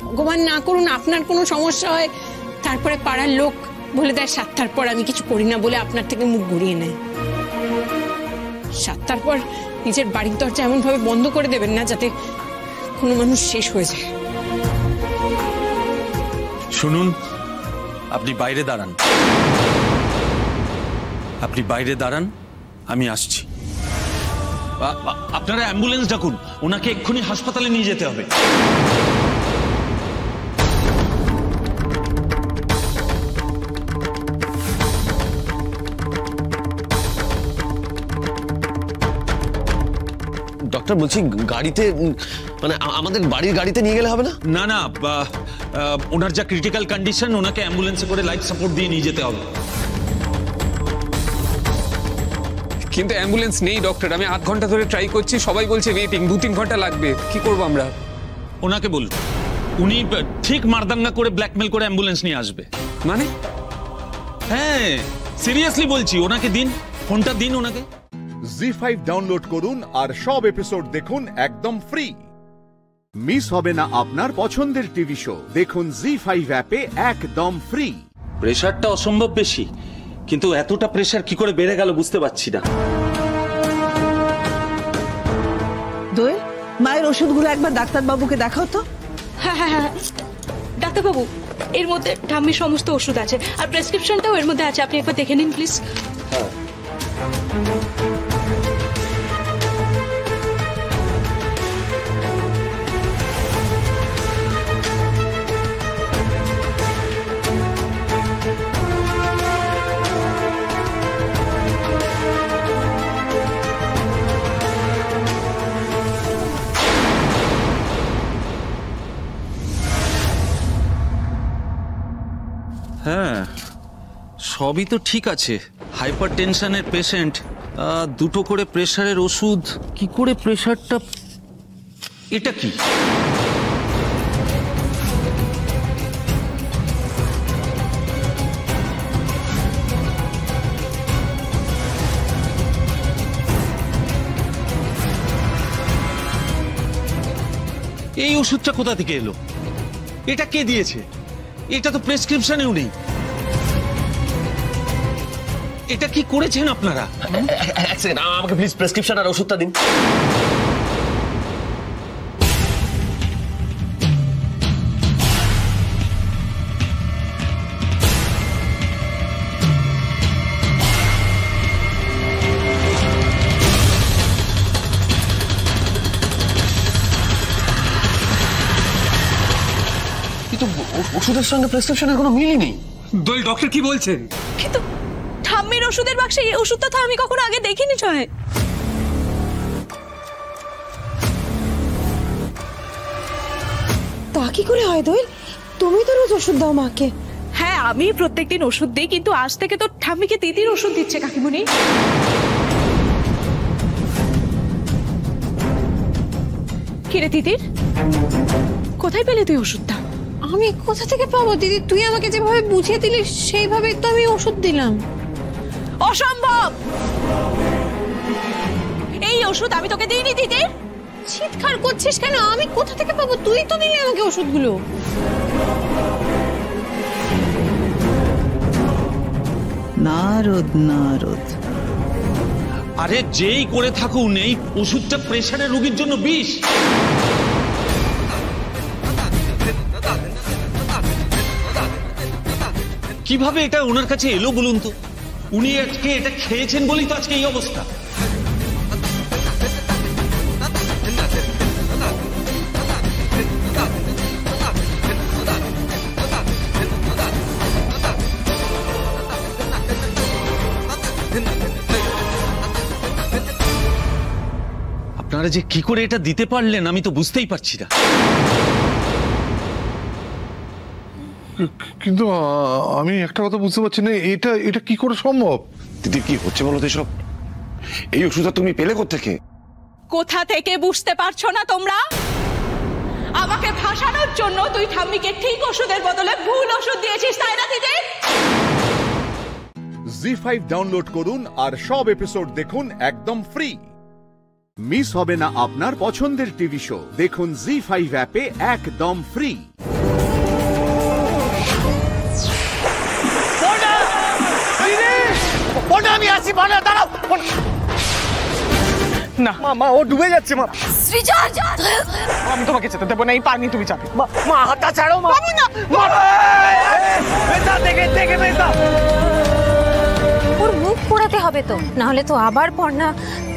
ভগবান না করুন আপনার কোনো সমস্যা হয়, তারপরে পাড়ার লোক বলে দেয় 7টার পর আমি কিছু করি না বলে আপনার থেকে মুখ ঘুরিয়ে নেয়। 7টার পর নিজের বাড়ির দরজা এমন ভাবে বন্ধ করে দেবেন না যাতে কোনো মানুষ শেষ হয়ে যায়। শুনুন, আপনি বাইরে দাঁড়ান, আমি আসছি। আপনারা অ্যাম্বুলেন্স ডাকুন, ওনাকে এক্ষুনি হাসপাতালে নিয়ে যেতে হবে। ডক্টর, বলছি গাড়িতে, মানে আমাদের বাড়ির গাড়িতে নিয়ে গেলে হবে না? না, ওনার যা ক্রিটিক্যাল কন্ডিশন, ওনাকে অ্যাম্বুলেন্সে করে লাইফ সাপোর্ট দিয়ে নিয়ে যেতে হবে। কিন্তু অ্যাম্বুলেন্স নেই ডক্টর, আমি 8 ঘন্টা ধরে ট্রাই করছি, সবাই বলছে ওয়েটিং, 2-3 ঘন্টা লাগবে। কি করবো আমরা? ওনাকে বলুন, উনি ঠিক মারদাঙ্গা করে ব্ল্যাকমেল করে অ্যাম্বুলেন্স নিয়ে আসবে। মানে? হ্যাঁ, সিরিয়াসলি বলছি, ওনাকে দিন, ফোনটা দিন ওনাকে। জি5 ডাউনলোড করুন আর সব এপিসোড দেখুন একদম ফ্রি। মিস হবে না আপনার পছন্দের টিভি শো, দেখুন জি5 অ্যাপে একদম ফ্রি। প্রেশারটা অসম্ভব বেশি, কিন্তু এতটা প্রেশার কি করে বেড়ে গেল বুঝতে পারছি না। দোয়েল, মায়ের ওষুধগুলো একবার ডাক্তারবাবুকে দেখাও তো। হ্যাঁ ডাক্তারবাবু, এর মধ্যে ঠাম্মির সমস্ত ওষুধ আছে, আর প্রেসক্রিপশনটাও এর মধ্যে আছে, আপনি একবার দেখে নিন প্লিজ। হ্যাঁ, সবই তো ঠিক আছে। হাইপার টেনশনের পেশেন্ট, 2টো করে প্রেশারের ওষুধ, কি করে প্রেশারটা? এটা কি? এই ওষুধটা কোথা থেকে এলো? এটা কে দিয়েছে? এটা তো প্রেসক্রিপশনেও নেই। এটা কি করেছেন আপনারা? এক সেকেন্ড, আমাকে প্লিজ প্রেসক্রিপশন আর ওষুধটা দিন। কিন্তু ওষুধের সঙ্গে প্রেসক্রিপশনের কোনো মিলই নেই। দোল ডক্টর কি বলছেন? কিন্তু ঠাম্মির ওষুধের বাক্সে এই ওষুধটা তো আমি কখনো আগে দেখিনি ছয়। তা কি করে হয় দোল? তুমি তো রোজ ওষুধ দাও মাকে। হ্যাঁ, আমি প্রত্যেকদিন ওষুধ দিই, কিন্তু আজ থেকে তো ঠাম্মিকে তিতির ওষুধ দিচ্ছে কাকিমুনি। কিরে তিতির, কোথায় পেলে তুই ওষুধটা? আমি কোথা থেকে পাবো দিদি? তুই আমাকে যেভাবে বুঝিয়ে দিলি সেইভাবেই তো আমি ওষুধ দিলাম। অসম্ভব! এই ওষুধ আমি তোকে দিইনি দিদি। চিৎকার করছিস কেন? আমি কোথা থেকে পাবো? তুই তো দিলি আমাকে ওষুধগুলো। নারদ নারদ, আরে যেই করে থাকুন এই ওষুধটা প্রেসারের রোগীর জন্য বিষ। কিভাবে এটা ওনার কাছে এলো বলুন তো? উনি আজকে এটা খেয়েছেন বলেই তো আজকে এই অবস্থা। আপনারা যে কি করে এটা দিতে পারলেন আমি তো বুঝতেই পারছি না। কিন্তু আমি একটা কথা বুঝতে পারছি না, এটা এটা কি করে সম্ভব? দিদি কি হচ্ছে বলো তো সব? এই ওষুধটা তুমি পেলে কোত্থেকে? কোথা থেকে বুঝতে পারছো না তোমরা? আমাকে ফাঁসানোর জন্য তুই ঠাম্মিকে ঠিক ওষুধের বদলে ভুল ওষুধ দিয়েছিস, তাই না দিদি? জি5 ডাউনলোড করুন আর সব এপিসোড দেখুন একদম ফ্রি। মিস হবে না আপনার পছন্দের টিভি শো। দেখুন জি5 অ্যাপে একদম ফ্রি। আমি আসি, দাঁড়াও না। মা ও ডুবে যাচ্ছে। মা সৃজন, আমি তোমাকে যেতে দেবো না, এই পানি তুমি যাবে। মা হাতটা ছাড়ো। মা না, ওর মুখ পোড়াতে হবে তো, না হলে তো আবার পর্ণা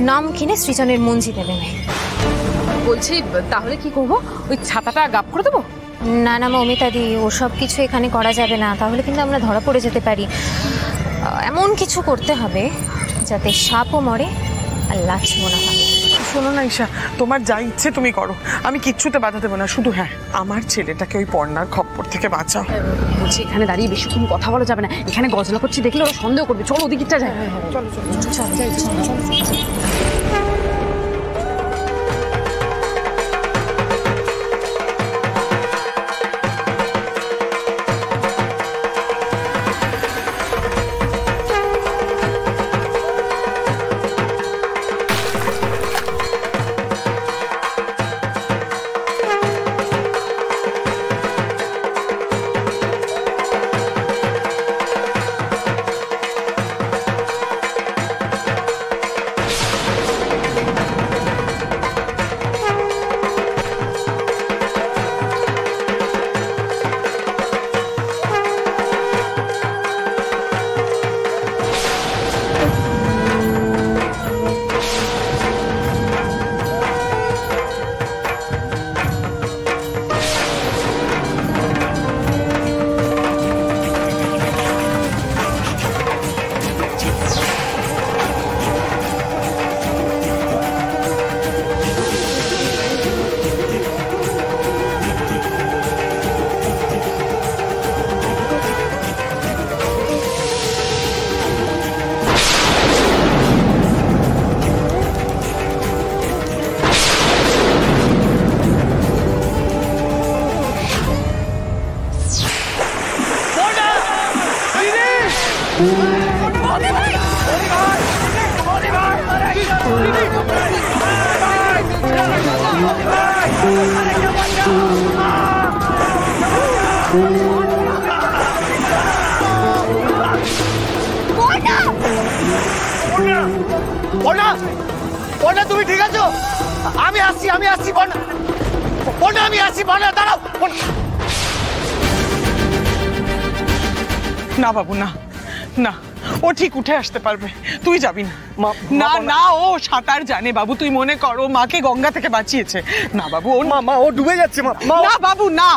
নাম কিনে সৃজনের মন জিতে নেবে। বলছি তাহলে কি করবো? ওই ছাতাটা গাপ করে দেবো? না না মমিতা দি, ওসব কিছু এখানে করা যাবে না, তাহলে কিন্তু আমরা ধরা পড়ে যেতে পারি। এমন কিছু করতে হবে যাতে সাপও মরে আর লাঠিও না পাবে। শোনো না ঈশা, তোমার যা ইচ্ছে তুমি করো, আমি কিচ্ছুতে বাধা দেবো না। শুধু হ্যাঁ, আমার ছেলেটাকে ওই পর্ণার খপ্পর থেকে বাঁচাও। বলছি এখানে দাঁড়িয়ে বেশিক্ষণ কথা বলা যাবে না, এখানে গজলা করছি দেখলে ওরা সন্দেহ করবে। চলো ওদিকটা যাই। চলো চলো চলো। তুমি ঠিক আছো? আমি আসছি আমি আসছি। দাঁড়াও না বাবু, না না, ও ঠিক উঠে আসতে পারবে, তুই যাবি না। না না, ও সাঁতার জানে বাবু, তুই মনে করো মাকে গঙ্গা থেকে বাঁচিয়েছে। না বাবু, ও মা ও ডুবে যাচ্ছে। না বাবু না।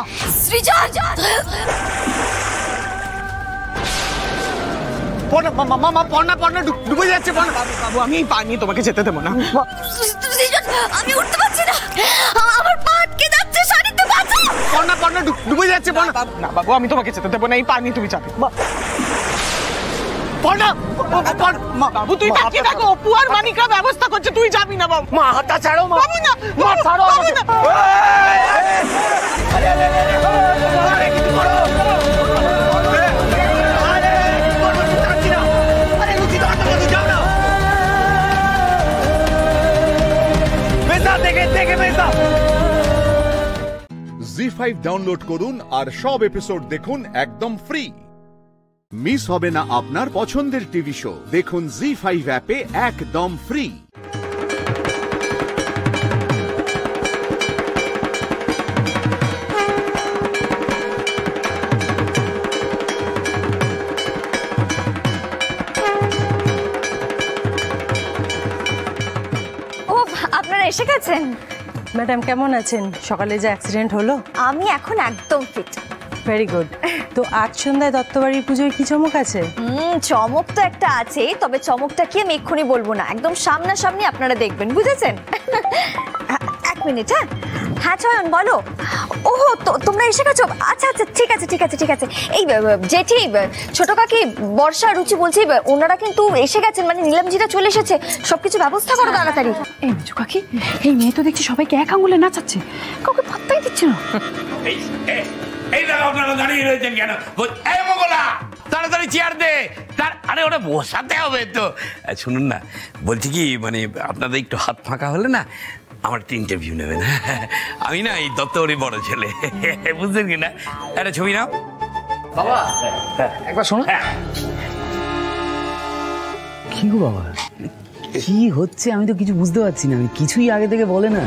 সৃজন পর্ণা ডুবে যাচ্ছে। বাবু আমি পা নিয়ে তোমাকে যেতে দেবো না। আমি উঠতে পারছি না, আমার পা আটকে যাচ্ছে, শাড়িতে বাঁচাও। পর্ণা ডুবে যাচ্ছে। না বাবু আমি তোমাকে যেতে দেবো না, এই পা নিয়ে তুমি যাবে। বাবু তুই তাকিয়ে থাকো, অপু আর মানিকরা ব্যবস্থা করছে, তুই যাবি না বাবু। মা হাতটা ছাড়ো মা। বাবু না, মা ছাড়ো বাবু না। জি5 ডাউনলোড করুন আর সব এপিসোড দেখুন একদম ফ্রি। মিস হবে না আপনার পছন্দের টিভি শো, দেখুন জি5 অ্যাপে একদম ফ্রি। ও আপনারা এসে গেছেন। ম্যাডাম কেমন আছেন? সকালে যে অ্যাক্সিডেন্ট হলো? আমি এখন একদম ফিট। Very good. তো আজ সন্ধ্যায় দত্তবাড়ির পুজোয় কি চমক আছে? চমক তো একটা আছে, তবে চমকটা কি আমি এক্ষুনি বলবো না, একদম সামনাসামনি আপনারা দেখবেন, বুঝেছেন? এক মিনিট। হ্যাঁ চয়ন বলো। ওহো তোমরা এসে গেছো? আচ্ছা আচ্ছা ঠিক আছে ঠিক আছে ঠিক আছে। এই জেঠি, ছোট কাকি, বর্ষা, রুচি বলছি ওনারা কিন্তু এসে গেছেন, মানে নীলামজিরা চলে এসেছে, সবকিছু ব্যবস্থা করো তাড়াতাড়ি। এই মেজো কাকি, এই মেয়ে তো দেখছি সবাইকে এক আঙুলে নাচাচ্ছে, কাউকে পাত্তাই দিচ্ছে না। এই দেখো আপনারা দাঁড়িয়ে রয়েছেন কেন? এই মোগলা তাড়াতাড়ি চেয়ার দে। আরে ওটা বসাতে হবে তো। শুনুন না, বলছি কি মানে আপনাদের একটু হাত ফাঁকা হলে না আমার একটা ইন্টারভিউ নেবেন। আমি না এই দত্তবাড়ির বড় ছেলে, বুঝলেন কি না? একটা ছবি নাও বাবা, একবার শোনো। কি গো বাবা, কি হচ্ছে আমি তো কিছু বুঝতে পারছি না, আমি কিছুই আগে থেকে বলে না।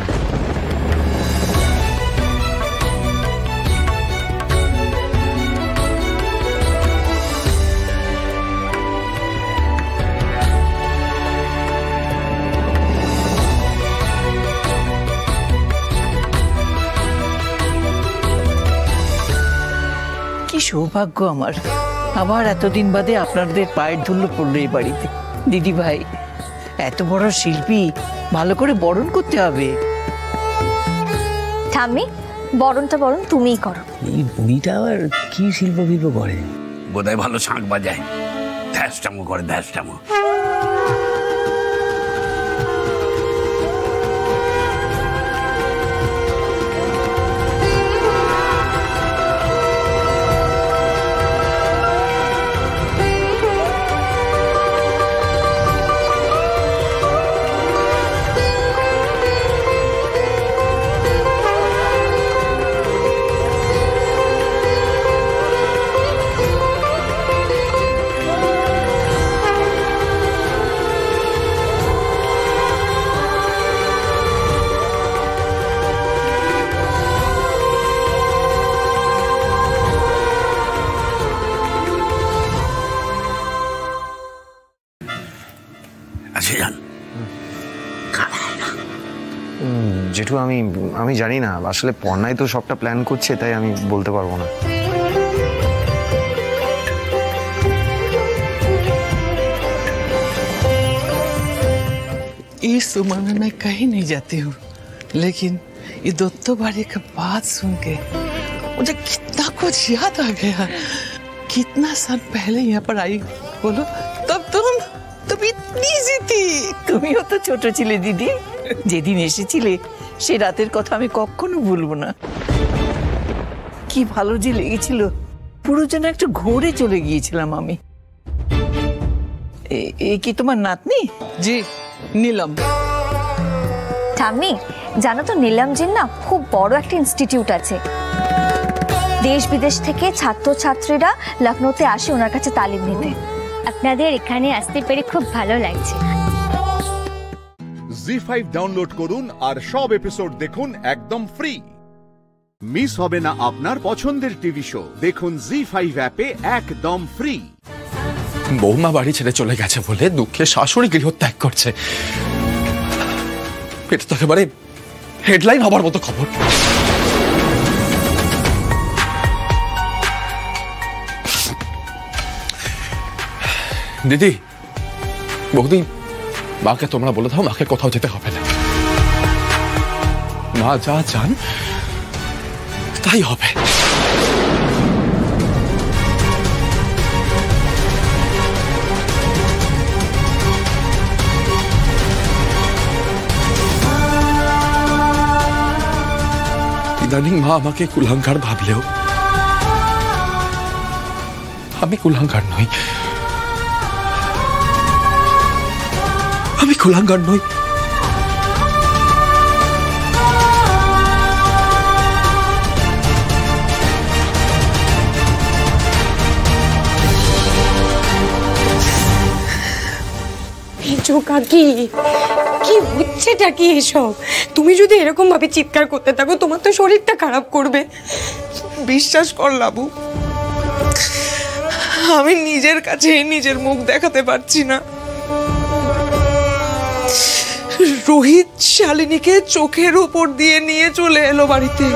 কি সৌভাগ্য আমার, আবার এতদিন বাদে আপনাদের পায়ের ধুলো পড়লো এই বাড়িতে। দিদি ভাই, এত বড় শিল্পী, ভালো করে বরণ করতে হবে। ঠাম্মি, বরণটা বরণ তুমিই করো। এই বুড়িটা আবার কি শিল্প করে? বোধহয় ভালো শাঁখ বাজায়, ধ্যাসটামো করে, ধ্যাসটামো। জেঠু আমি জানি না, আসলে পর্ণাই তো সবটা প্ল্যান করছে, তাই আমি বলতে পারবো না। इस उम्र में मैं कहीं नहीं जाती हूँ, लेकिन ये दत्तबाड़ी का बात सुन के मुझे कितना कुछ याद आ गया। कितना साल पहले यहाँ पर आई बोलो, तब इतनी सी थी। তুমিও তো ছোট ছিলে দিদি, যেদিন এসেছিলে সে রাতের কথা আমি কখনো ভুলবো না। কি ভালো যে লেগেছিল, পুরো যেন একটা ঘোরে চলে গিয়েছিলাম আমি। এই কি তোমার নাতনি? জি, নীলম। ঠাম্মি, জানো তো নীলামজির না খুব বড় একটা ইনস্টিটিউট আছে, দেশ বিদেশ থেকে ছাত্রছাত্রীরা লখনৌতে আসে ওনার কাছে তালিম নিতে। আপনাদের এখানে আসতে পেরে খুব ভালো লাগছে। জি5 ডাউনলোড করুন আর সব এপিসোড দেখুন একদম ফ্রি। মিস হবে না আপনার পছন্দের টিভি শো, দেখুন জি5 অ্যাপে একদম ফ্রি। বৌমা বাড়ি ছেড়ে চলে গেছে বলে দুঃখে শাশুড়ি গৃহত্যাগ করছে, এটা তো একেবারে হেডলাইন হবার মতো খবর। দিদি, বৌদি, মাকে তোমরা বলে দাও মাকে কোথাও যেতে হবে না। মা যা চান তাই হবে। ইদানিং মা আমাকে কুলাঙ্গার ভাবলেও আমি কুলাঙ্গার নই, আমি কুলাঙ্গার নই। কাকি কি হচ্ছেটা কি এসব? তুমি যদি এরকম ভাবে চিৎকার করতে থাকো তোমার তো শরীরটা খারাপ করবে। বিশ্বাস কর লাবু, আমি নিজের কাছে নিজের মুখ দেখাতে পারছি না। রোহিত শালিনীকে চোখের উপর দিয়ে নিয়ে চলে এলো বাড়িতে।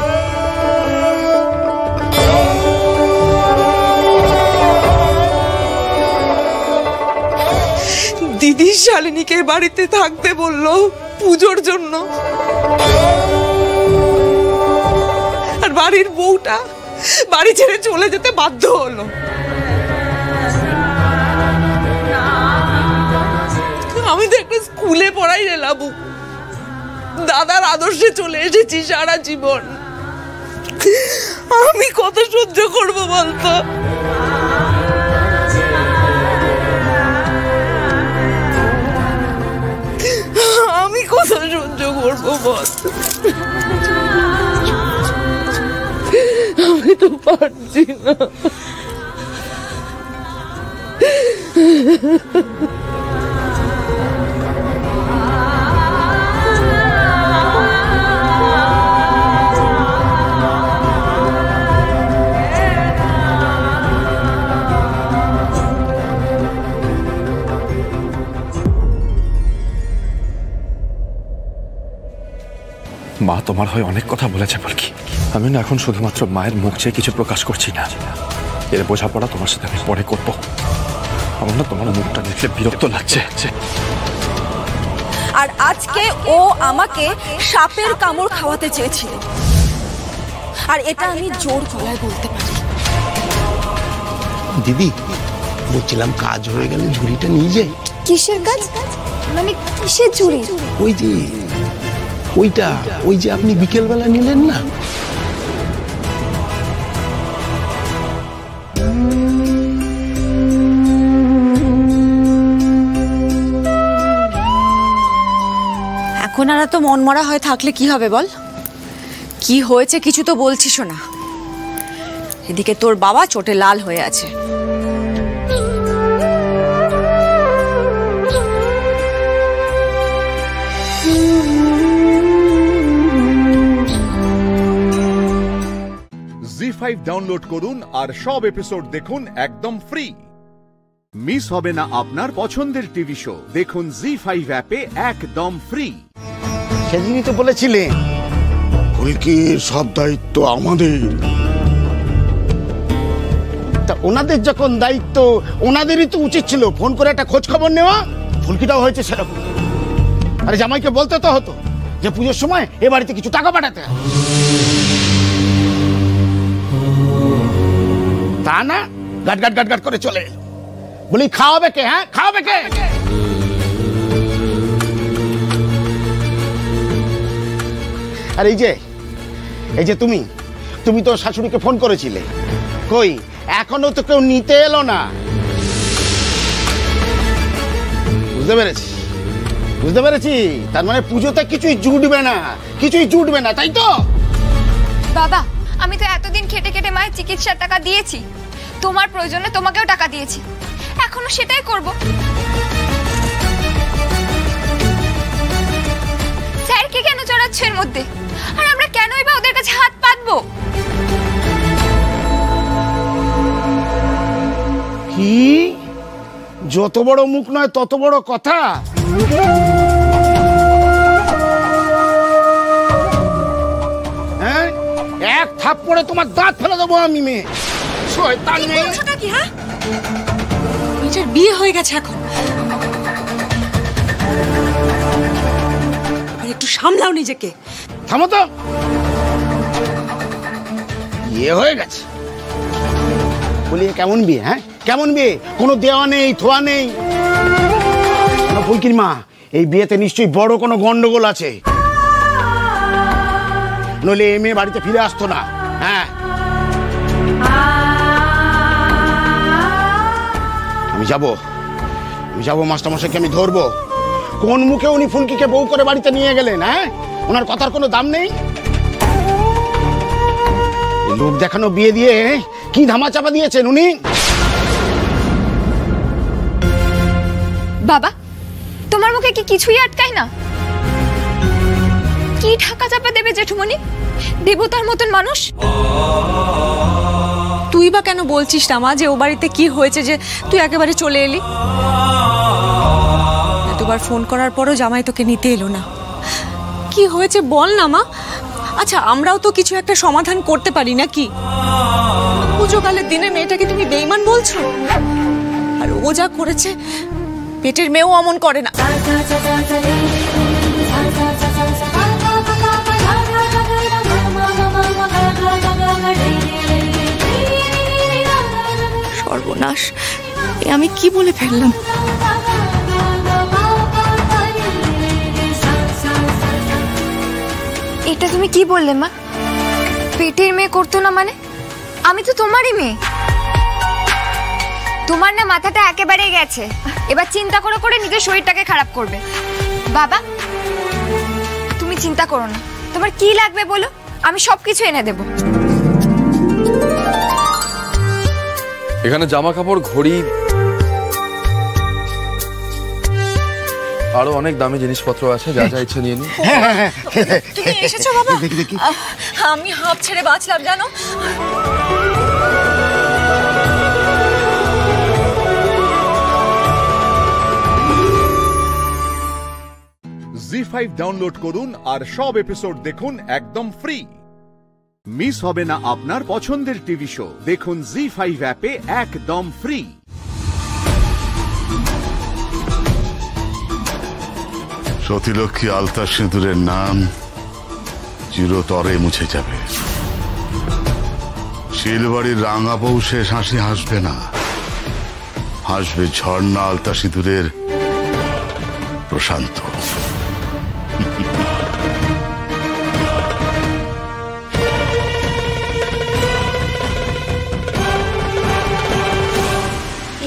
দিদি শালিনীকে বাড়িতে থাকতে বললো পুজোর জন্য, আর বাড়ির বউটা বাড়ি ছেড়ে চলে যেতে বাধ্য হলো। আমি তো একটা স্কুলে পড়াই রে লাবু, দাদার আদর্শে চলে এসেছি সারা জীবন। আমি কত সহ্য করবো বলতো? আমি কত সহ্য করবো বল? আমি তো পারছি না। মা তোমার হয়ে অনেক কথা বলেছে বলকি, আমি না এখন শুধুমাত্র মায়ের মুখ চেয়ে কিছু প্রকাশ করছি না। এর বোঝাপড়া তোমার সাথে আমি পরে করবো। আমার না তোমার মুখটা দেখলে বিরক্ত লাগছে। আর আজকে ও আমাকে সাপের কামড় খাওয়াতে চেয়েছিল, আর এটা আমি জোর গলায় বলতে পারি। দিদি বলছিলাম কাজ হয়ে গেলে ঝুড়িটা নিয়ে যাই। কিসের কাজ? মানে কিসের ঝুড়ি? ওই যে ওইটা, ওই যে আপনি বিকেলবেলা নিলেন না। এখন আর এত মন মরা হয়ে থাকলে কি হবে বল? কি হয়েছে কিছু তো বলছিস না। এদিকে তোর বাবা চোটে লাল হয়ে আছে। জি5 ডাউনলোড করুন আর সব এপিসোড দেখুন একদম ফ্রি। মিস হবে না আপনার পছন্দের টিভি শো, দেখুন জি5 অ্যাপে একদম ফ্রি। সেদিনই তো বলেছিলেন ফুলকির সব দায়িত্ব আমাদের। তা ওনাদের যখন দায়িত্ব, ওনাদেরই তো উচিত ছিল ফোন করে একটা খোঁজ খবর নেওয়া। ফুলকিটাও হয়েছে সেরকম। আরে জামাইকে বলতে তো হতো যে পুজোর সময় এ বাড়িতে কিছু টাকা পাঠাতে হয়। তা না, গাট গাট গাট গাট করে চলে এলো। বলি খাওয়াবে কে? হ্যাঁ খাওয়াবে কে? আর এই যে তুমি তো শাশুড়িকে ফোন করেছিলে, কই এখনো তো কেউ নিতে এলো না। বুঝতে পেরেছি। তার মানে পুজোতে কিছুই জুটবে না, তাই তো? বাবা, আমি তো এতদিন খেটে খেটে মায়ের চিকিৎসার টাকা দিয়েছি, তোমার প্রয়োজনে তোমাকেও টাকা দিয়েছি, এখনো সেটাই করব। স্যারকে কেন জড়াচ্ছ এর মধ্যে? আর আমরা কেনই বা ওদের কাছে হাত পাতবো? কি যত বড় মুখ নয় তত বড় কথা। হ্যাঁ, এক থাপ্পড়ে তোমার দাঁত ফেলে দেবো আমি। মেয়ে শয়তান মেয়ে। কি? হ্যাঁ, মেয়েটার বিয়ে হয়ে গেছে এখন। একটু সামলাও নিজেকে। থামো তো, বিয়ে হয়ে গেছে বলি কেমন বিয়ে? হ্যাঁ কেমন বিয়ে? কোনো দেওয়া নেই, থোয়া নেই। ফুলকির মা, এই বিয়েতে নিশ্চয়ই বড় কোনো গন্ডগোল আছে, নইলে এই মেয়ে বাড়িতে ফিরে আসতো না। হ্যাঁ আমি যাব মাস্টারমশাইকে আমি ধরবো। কোন মুখে উনি ফুলকিকে বউ করে বাড়িতে নিয়ে গেলেন? হ্যাঁ ওনার কথার কোনো দাম নেই। লোক দেখানো বিয়ে দিয়ে কি ধামাচাপা দিয়েছেন উনি। বাবা, তোমার মুখে কি কিছুই আটকায় না? কি ঢাকা চাপা দেবে জেঠুমনি? দেবতার মতন মানুষ। তুই বা কেন বলছিস না মা যে ও বাড়িতে কি হয়েছে যে তুই একেবারে চলে এলি? এতবার ফোন করার পরও জামাই তোকে নিতে এলো না। কি হয়েছে বল না মা। আচ্ছা আমরাও তো কিছু একটা সমাধান করতে পারি নাকি? পুজোকালের দিনে মেয়েটাকে তুমি বেঈমান বলছো? আর ও যা করেছে পেটের মেয়েও অমন করে না। সর্বনাশ, আমি কি বলে ফেললাম? এটা তুমি কি বললে মা? পেটের মেয়ে করতো না মানে? আমি তো তোমারই মেয়ে। তোমার না মাথাটা একেবারে গেছে। এবার চিন্তা করে করে নিজের শরীরটাকে খারাপ করবে। বাবা তুমি চিন্তা করো না, তোমার কি লাগবে বলো, আমি সবকিছু এনে দেব। এখানে জামা কাপড়, ঘড়ি, আরো অনেক দামি জিনিসপত্র আছে, যা যা ইচ্ছে নিয়ে নি। তুমি এসেছো বাবা? আমি হাঁপ ছেড়ে বাঁচলাম জানো। জি5 ডাউনলোড করুন আর সব এপিসোড দেখুন একদম ফ্রি। মিস হবে না আপনার পছন্দের টিভি শো। দেখুন জি5 অ্যাপে একদম ফ্রি। সতীলক্ষ্মী আলতা সিঁদুরের নাম চিরতরে মুছে যাবে। শিলবাড়ির রাঙা বউ শেষ হাসি হাসবে না, হাসবে ঝর্ণা আলতা সিঁদুরের প্রশান্ত।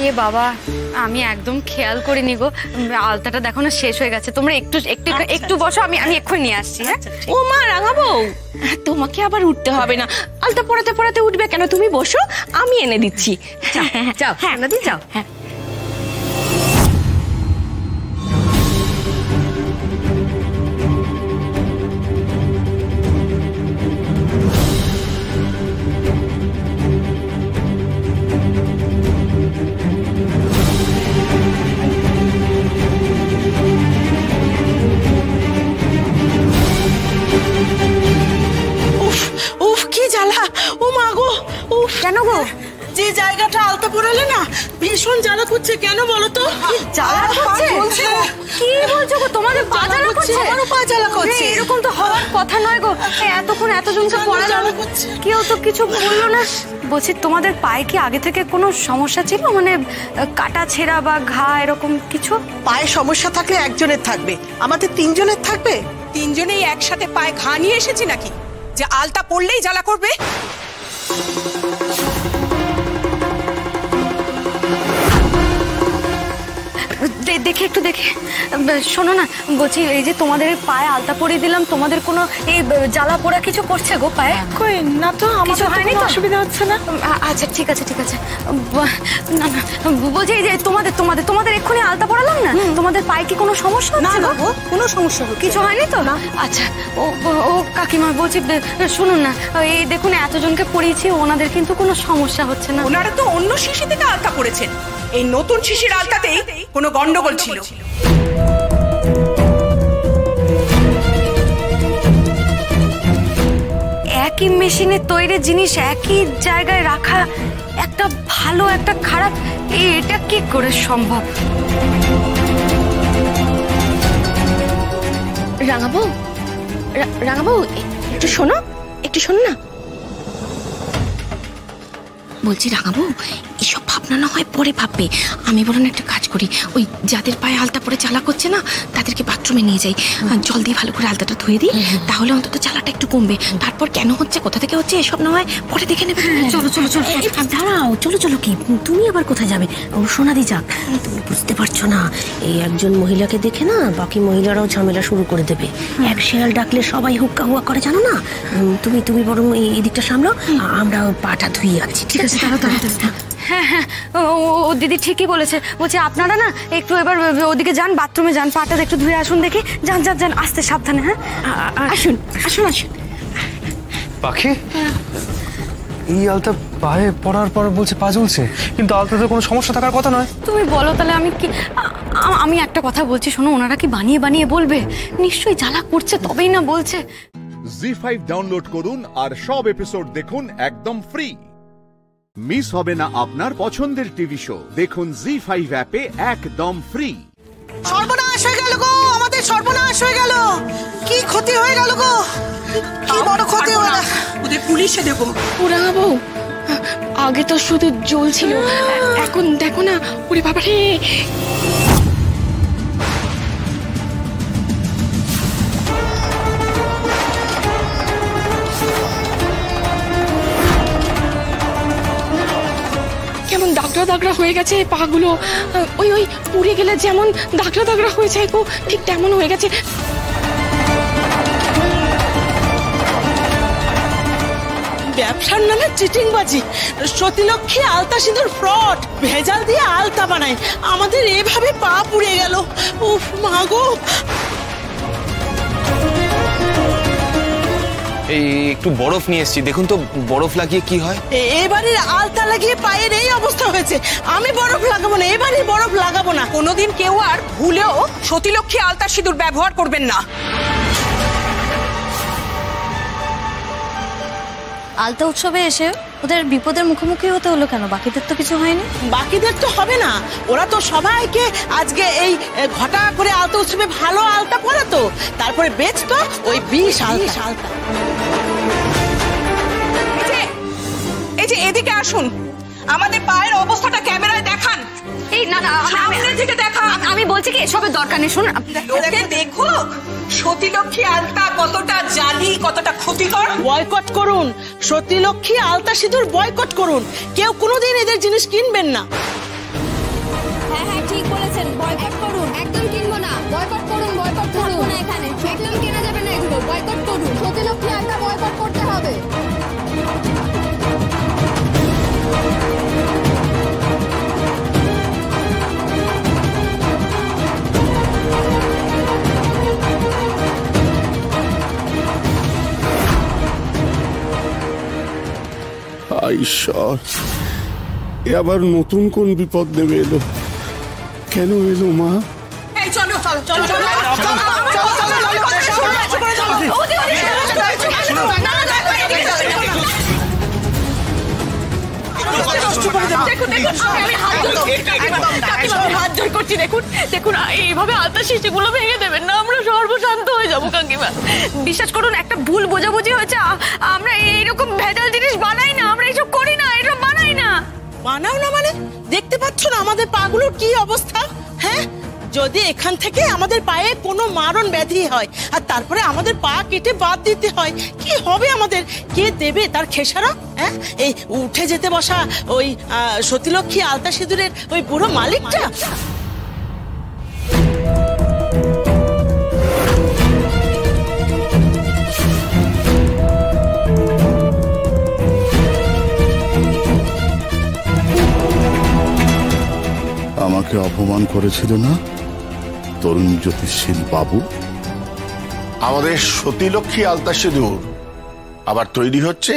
এ বাবা, আমি একদম খেয়াল করিনি গো। আলতাটা দেখো না শেষ হয়ে গেছে। তোমরা একটু একটু একটু বসো, আমি এক্ষুনি নিয়ে আসছি। হ্যাঁ ও মা রাঙাবো, তোমাকে আবার উঠতে হবে না। আলতা পড়াতে পড়াতে উঠবে কেন? তুমি বসো, আমি এনে দিচ্ছি। যাও হ্যাঁ নদী যাও। হ্যাঁ কেন গো? যে জায়গাটা আলতা পড়ালে না ভীষণ জ্বালা করছে। কেন বলো তো? জ্বালা করছে? কি বলছো গো? তোমাদের পা জ্বালা করছে? আমারও পা জ্বালা করছে। এরকম তো হওয়ার কথা নয় গো। এতক্ষণ এতজনকে পড়ালো, কেউ তো কিছু বললো না। বলছি তোমাদের পায়ে কি আগে থেকে কোনো সমস্যা ছিল? মানে কাটা ছেঁড়া বা ঘা এরকম কিছু? পায়ে সমস্যা থাকলে একজনের থাকবে, আমাদের তিনজনের থাকবে। তিনজনেই একসাথে পায়ে ঘা নিয়ে এসেছি নাকি যে আলতা পড়লেই জ্বালা করবে? দেখে একটু দেখে। শোনো না, বলছি এই যে তোমাদের পায়ে আলতা পরিয়ে দিলাম, তোমাদের কোনো এই জ্বালা পোড়া কিছু করছে গো পায়ে? কই না তো, কিছু হয়নি তো, অসুবিধা হচ্ছে না। আচ্ছা ঠিক আছে ঠিক আছে। না না বলছি এই যে তোমাদের তোমাদের তোমাদের এক্ষুনি আলতা পড়ালাম না, তোমাদের পায়ে কি কোনো সমস্যা হচ্ছে? না গো, কোনো সমস্যা কিছু হয়নি তো? আচ্ছা ও কাকিমা বলছি শুনুন না, এই দেখুন এতজনকে পড়িয়েছি, ওনাদের কিন্তু কোনো সমস্যা হচ্ছে না। ওনারা তো অন্য শিশি থেকে আলতা পড়েছেন, এই নতুন শিশির আলতাতেই কোনো গন্ডগোল ছিল। এক একই মেশিনে তৈরি জিনিস একই জায়গায় রাখা, একটা ভালো একটা খারাপ, এটা কি করে সম্ভব? রাঙাবো, রাঙাবো, একটু শোনো, একটু শোনো না। বলছি রাঙাবো, এসব ভাবনা না হয় পরে ভাববে। আমি বরং একটা কাজ করি, ওই যাদের পায়ে আলতা পরে জ্বালা করছে না, তাদেরকে বাথরুমে নিয়ে যাই, জল দিয়ে ভালো করে আলতাটা ধুয়ে দিই, তাহলে অন্তত জ্বালাটা একটু কমবে। তারপর কেন হচ্ছে, কোথা থেকে হচ্ছে, এসব না হয় পরে দেখে নেবে। চলো চলো চলো, দাঁড়াও, চলো চলো। কি তুমি আবার কোথায় যাবে? ও সোনাদি যাক। তুমি বুঝতে পারছো না, এই একজন মহিলাকে দেখে না বাকি মহিলারাও ঝামেলা শুরু করে দেবে। এক শেয়াল ডাকলে সবাই হুক্কা হুয়া করে, জানো না? তুমি তুমি বরং এই দিকটা সামলো, আমরা পাটা ধুয়ে আছি। ঠিক আছে, হ্যাঁ হ্যাঁ, ও দিদি ঠিকই বলেছে। বলছে আপনারা না একটু এবার ওদিকে যান, বাথরুমে যান, পাটা একটু ধুয়ে আসুন দেখি। যান যান যান, আস্তে সাবধানে। হ্যাঁ আসুন আসুন আসুন। পাখি, এই আলতা পায়ে পড়ার পর বলছে পা জ্বলছে, কিন্তু আলতাতে কোনো সমস্যা থাকার কথা নয়। তুমি বলো তাহলে আমি কি? আমি একটা কথা বলছি শোনো, ওনারা কি বানিয়ে বানিয়ে বলবে? নিশ্চয়ই জ্বালা করছে তবেই না বলছে। জি5 ডাউনলোড করুন আর সব এপিসোড দেখুন একদম ফ্রি। মিস হবে না আপনার পছন্দের টিভি শো, দেখুন জি5 অ্যাপে একদম ফ্রি। সর্বনাশ হয়ে গেল গো, আমাদের সর্বনাশ হয়ে গেল। কি ক্ষতি হয়ে গেল গো, কি বড় ক্ষতি হলো। ওদের পুলিশে দেবো। ওরা বউ, আগে তো শুধু জ্বলছিল, এখন দেখো না, ওরে বাবা রে। কেমন দাগড়া দাগড়া হয়ে গেছে পাগুলো, ওই ওই পুড়ে গেলে যেমন দাগড়া দাগড়া হয়ে যায় গো, ঠিক তেমন হয়ে গেছে। ব্যবসার নামে চিটিংবাজি, সতীলক্ষ্মী আলতা সিঁদুর ফ্রড, ভেজাল দিয়ে আলতা বানায়, আমাদের এভাবে পা পুড়ে গেল। উফ মা গো। এই একটু বরফ নিয়ে এসেছি, দেখুন তো বরফ লাগিয়ে কি হয়। এবারে আলতা লাগিয়ে পায়ের এই অবস্থা হয়েছে, আমি বরফ লাগাবো না, এবারে বরফ লাগাবো না। কোনোদিন কেউ আর ভুলেও সতীলক্ষ্মী আলতা সিঁদুর ব্যবহার করবেন না। আলতা উৎসবে এসে ওদের বিপদের মুখোমুখি হতে হলো কেন? বাকিদের তো কিছু হয়নি। বাকিদের তো হবে না, ওরা তো সবাইকে আজকে এই ঘটা করে আলতা উৎসবে ভালো আলতা পরাতো, তারপরে বেচতো ওই 20 আলতা। এই যে এদিকে আসুন, আমাদের পায়ের অবস্থাটা ক্যামেরায় দেখান। এই না না, সামনে থেকে দেখান। আমি বলছি কি এসবের দরকার নেই। শুনুন, দেখো সতীলক্ষ্মী আলতা কতটা জালি, কতটা ক্ষতিকর। বয়কট করুন, সতীলক্ষ্মী আলতা সিঁদুর বয়কট করুন। কেউ কোনোদিন এদের জিনিস কিনবেন না। হ্যাঁ হ্যাঁ ঠিক বলেছেন, বয়কট করুন। একদম কিনবো না, বয়কট করুন, বয়কট করুন না। এখানে একদম কেনা যাবে না এগুলো, বয়কট করুন। সতীলক্ষ্মী আলতা বয়কট করতে হবে। ঈশ্বর, এ আবার নতুন কোন বিপদ নেমে এলো? কেন এলো মা? এই চলো চলো চলো চলো দেখুন এইভাবে আলতা শিশিগুলো ভেঙে দেবেন না, আমরা সর্বশান্ত হয়ে যাবো কাকিমা। বিশ্বাস করুন, একটা ভুল বোঝাবুঝি হয়েছে। আমরা এইরকম ভেজাল জিনিস বানাই না, আমরা এইসব করি না, এসব বানাই না। বানাও না মানে? দেখতে পাচ্ছ না আমাদের পাগুলোর কি অবস্থা? হ্যাঁ, যদি এখান থেকে আমাদের পায়ে কোনো মারণ ব্যাধি হয় আর তারপরে আমাদের পা কেটে বাদ দিতে হয়, কি হবে আমাদের? কে দেবে তার খেসারা? হ্যাঁ, এই উঠে যেতে বসা ওই সতীলক্ষ্মী আলতা সিঁদুরের ওই বুড়ো মালিকটা। আমাকে অপমান করেছিল না তরুণ জ্যোতিষশীল বাবু? আমাদের সতীলক্ষ্মী আলতা সিঁদুর আবার তৈরি হচ্ছে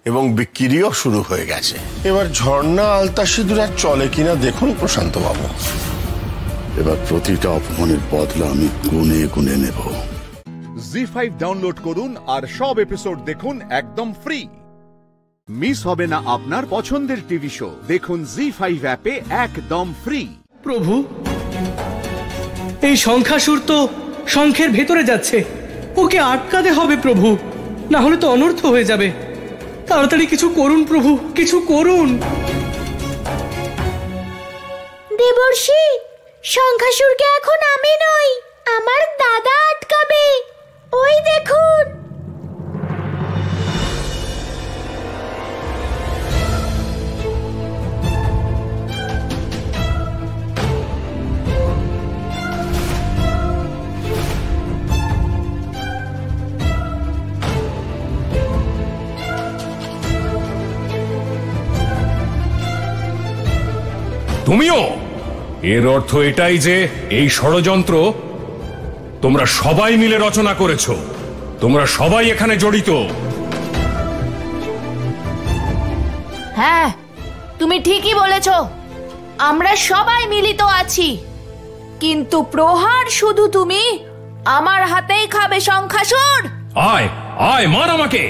এবং বিক্রিও শুরু হয়ে গেছে। এবার ঝর্ণা আলতা সিঁদুর আর চলে কিনা দেখুন প্রশান্ত বাবু। এবার প্রতিটা অপমানের বদলা আমি গুনে গুনে নেব। জি5 ডাউনলোড করুন আর সব এপিসোড দেখুন একদম ফ্রি। মিস হবে না আপনার পছন্দের টিভি শো, দেখুন জি5 অ্যাপে একদম ফ্রি। প্রভু, এই শঙ্খাসুর তো শঙ্খের ভেতরে যাচ্ছে, ওকে আটকাতে হবে প্রভু, না হলে তো অনর্থ হয়ে যাবে। তাড়াতাড়ি কিছু করুন প্রভু, কিছু করুন। দেবর্ষি, শঙ্খাসুরকে এখন আমি নই, আমার দাদা আটকাবে। ওই দেখুন। তুমিও? এর অর্থ এটাই যে এই ষড়যন্ত্র তোমরা সবাই মিলে রচনা করেছো, তোমরা সবাই এখানে জড়িত। হ্যাঁ, তুমি ঠিকই বলেছ, আমরা সবাই মিলিত আছি, কিন্তু প্রহার শুধু তুমি আমার হাতেই খাবে শঙ্খাসুর। আয় আয়, মার আমাকে।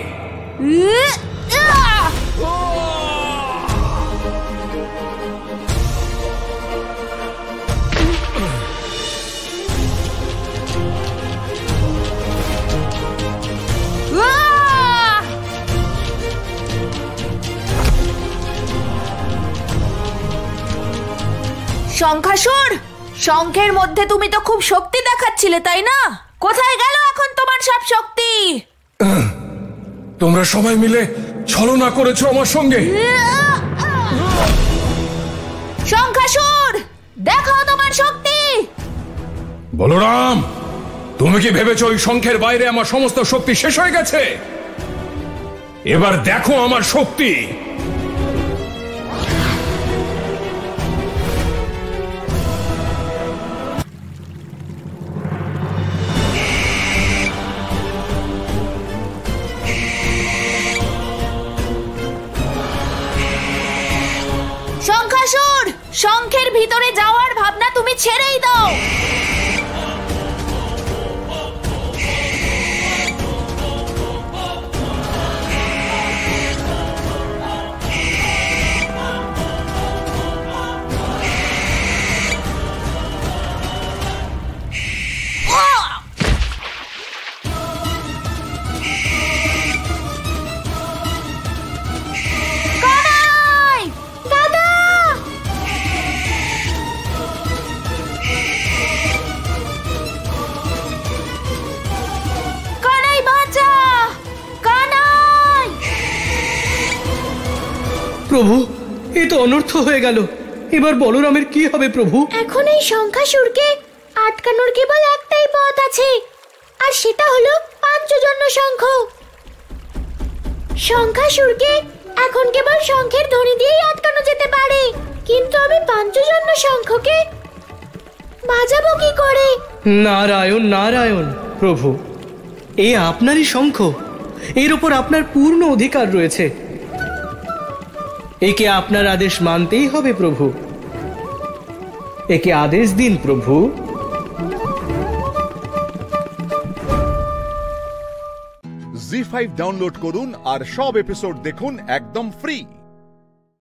শঙ্খাসুর, শঙ্খের মধ্যে তুমি তো খুব শক্তি দেখাচ্ছিলে, তাই না? কোথায় গেল এখন তোমার সব শক্তি? তোমরা সবাই মিলে ছলনা করেছো আমার সঙ্গে। শঙ্খাসুর, দেখো তোমার শক্তি। বলরাম, তুমি কি ভেবেছো ওই শঙ্খের বাইরে আমার সমস্ত শক্তি শেষ হয়ে গেছে? এবার দেখো আমার শক্তি। শঙ্খাসুর, শঙ্খের ভিতরে যাওয়ার ভাবনা তুমি ছেড়েই দাও। প্রভু, এ তো অনর্থ হয়ে গেল, এবার বলরামের কি হবে প্রভু? এখন এই শঙ্খাসুরকে আটকানোর কেবল একটাই পথ আছে, আর সেটা হলো পাঞ্চজন্য শঙ্খ। শঙ্খাসুরকে এখন কেবল শঙ্খের ধ্বনি দিয়েই আটকানো যেতে পারে, কিন্তু আমি পাঞ্চজন্য শঙ্খকে বাজাবো কি করে? নারায়ণ নারায়ণ প্রভু, এই আপনারই শঙ্খ, এর উপর আপনার পূর্ণ অধিকার রয়েছে। একে আপনার আদেশ মানতেই হবে প্রভু, একে আদেশ দিন প্রভু। জি5 ডাউনলোড করুন আর সব এপিসোড দেখুন একদম ফ্রি।